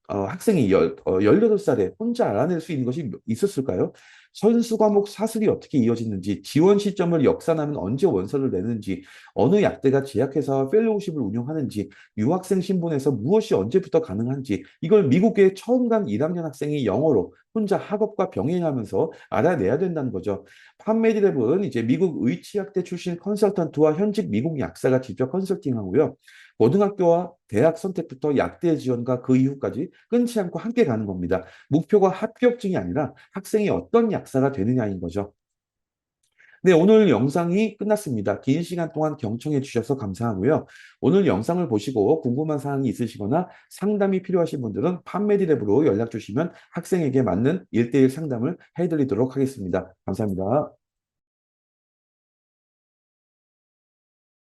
학생이 18살에 혼자 알아낼 수 있는 것이 있었을까요? 선수 과목 사슬이 어떻게 이어지는지, 지원 시점을 역산하면 언제 원서를 내는지, 어느 약대가 제약회사와 펠로우십을 운영하는지, 유학생 신분에서 무엇이 언제부터 가능한지, 이걸 미국에 처음 간 1학년 학생이 영어로 혼자 학업과 병행하면서 알아내야 된다는 거죠. 판메디랩은 이제 미국 의치약대 출신 컨설턴트와 현직 미국 약사가 직접 컨설팅하고요. 고등학교와 대학 선택부터 약대 지원과 그 이후까지 끊지 않고 함께 가는 겁니다. 목표가 합격증이 아니라 학생이 어떤 약사가 되느냐인 거죠. 네, 오늘 영상이 끝났습니다. 긴 시간 동안 경청해 주셔서 감사하고요. 오늘 영상을 보시고 궁금한 사항이 있으시거나 상담이 필요하신 분들은 판메디랩으로 연락 주시면 학생에게 맞는 1대1 상담을 해드리도록 하겠습니다. 감사합니다.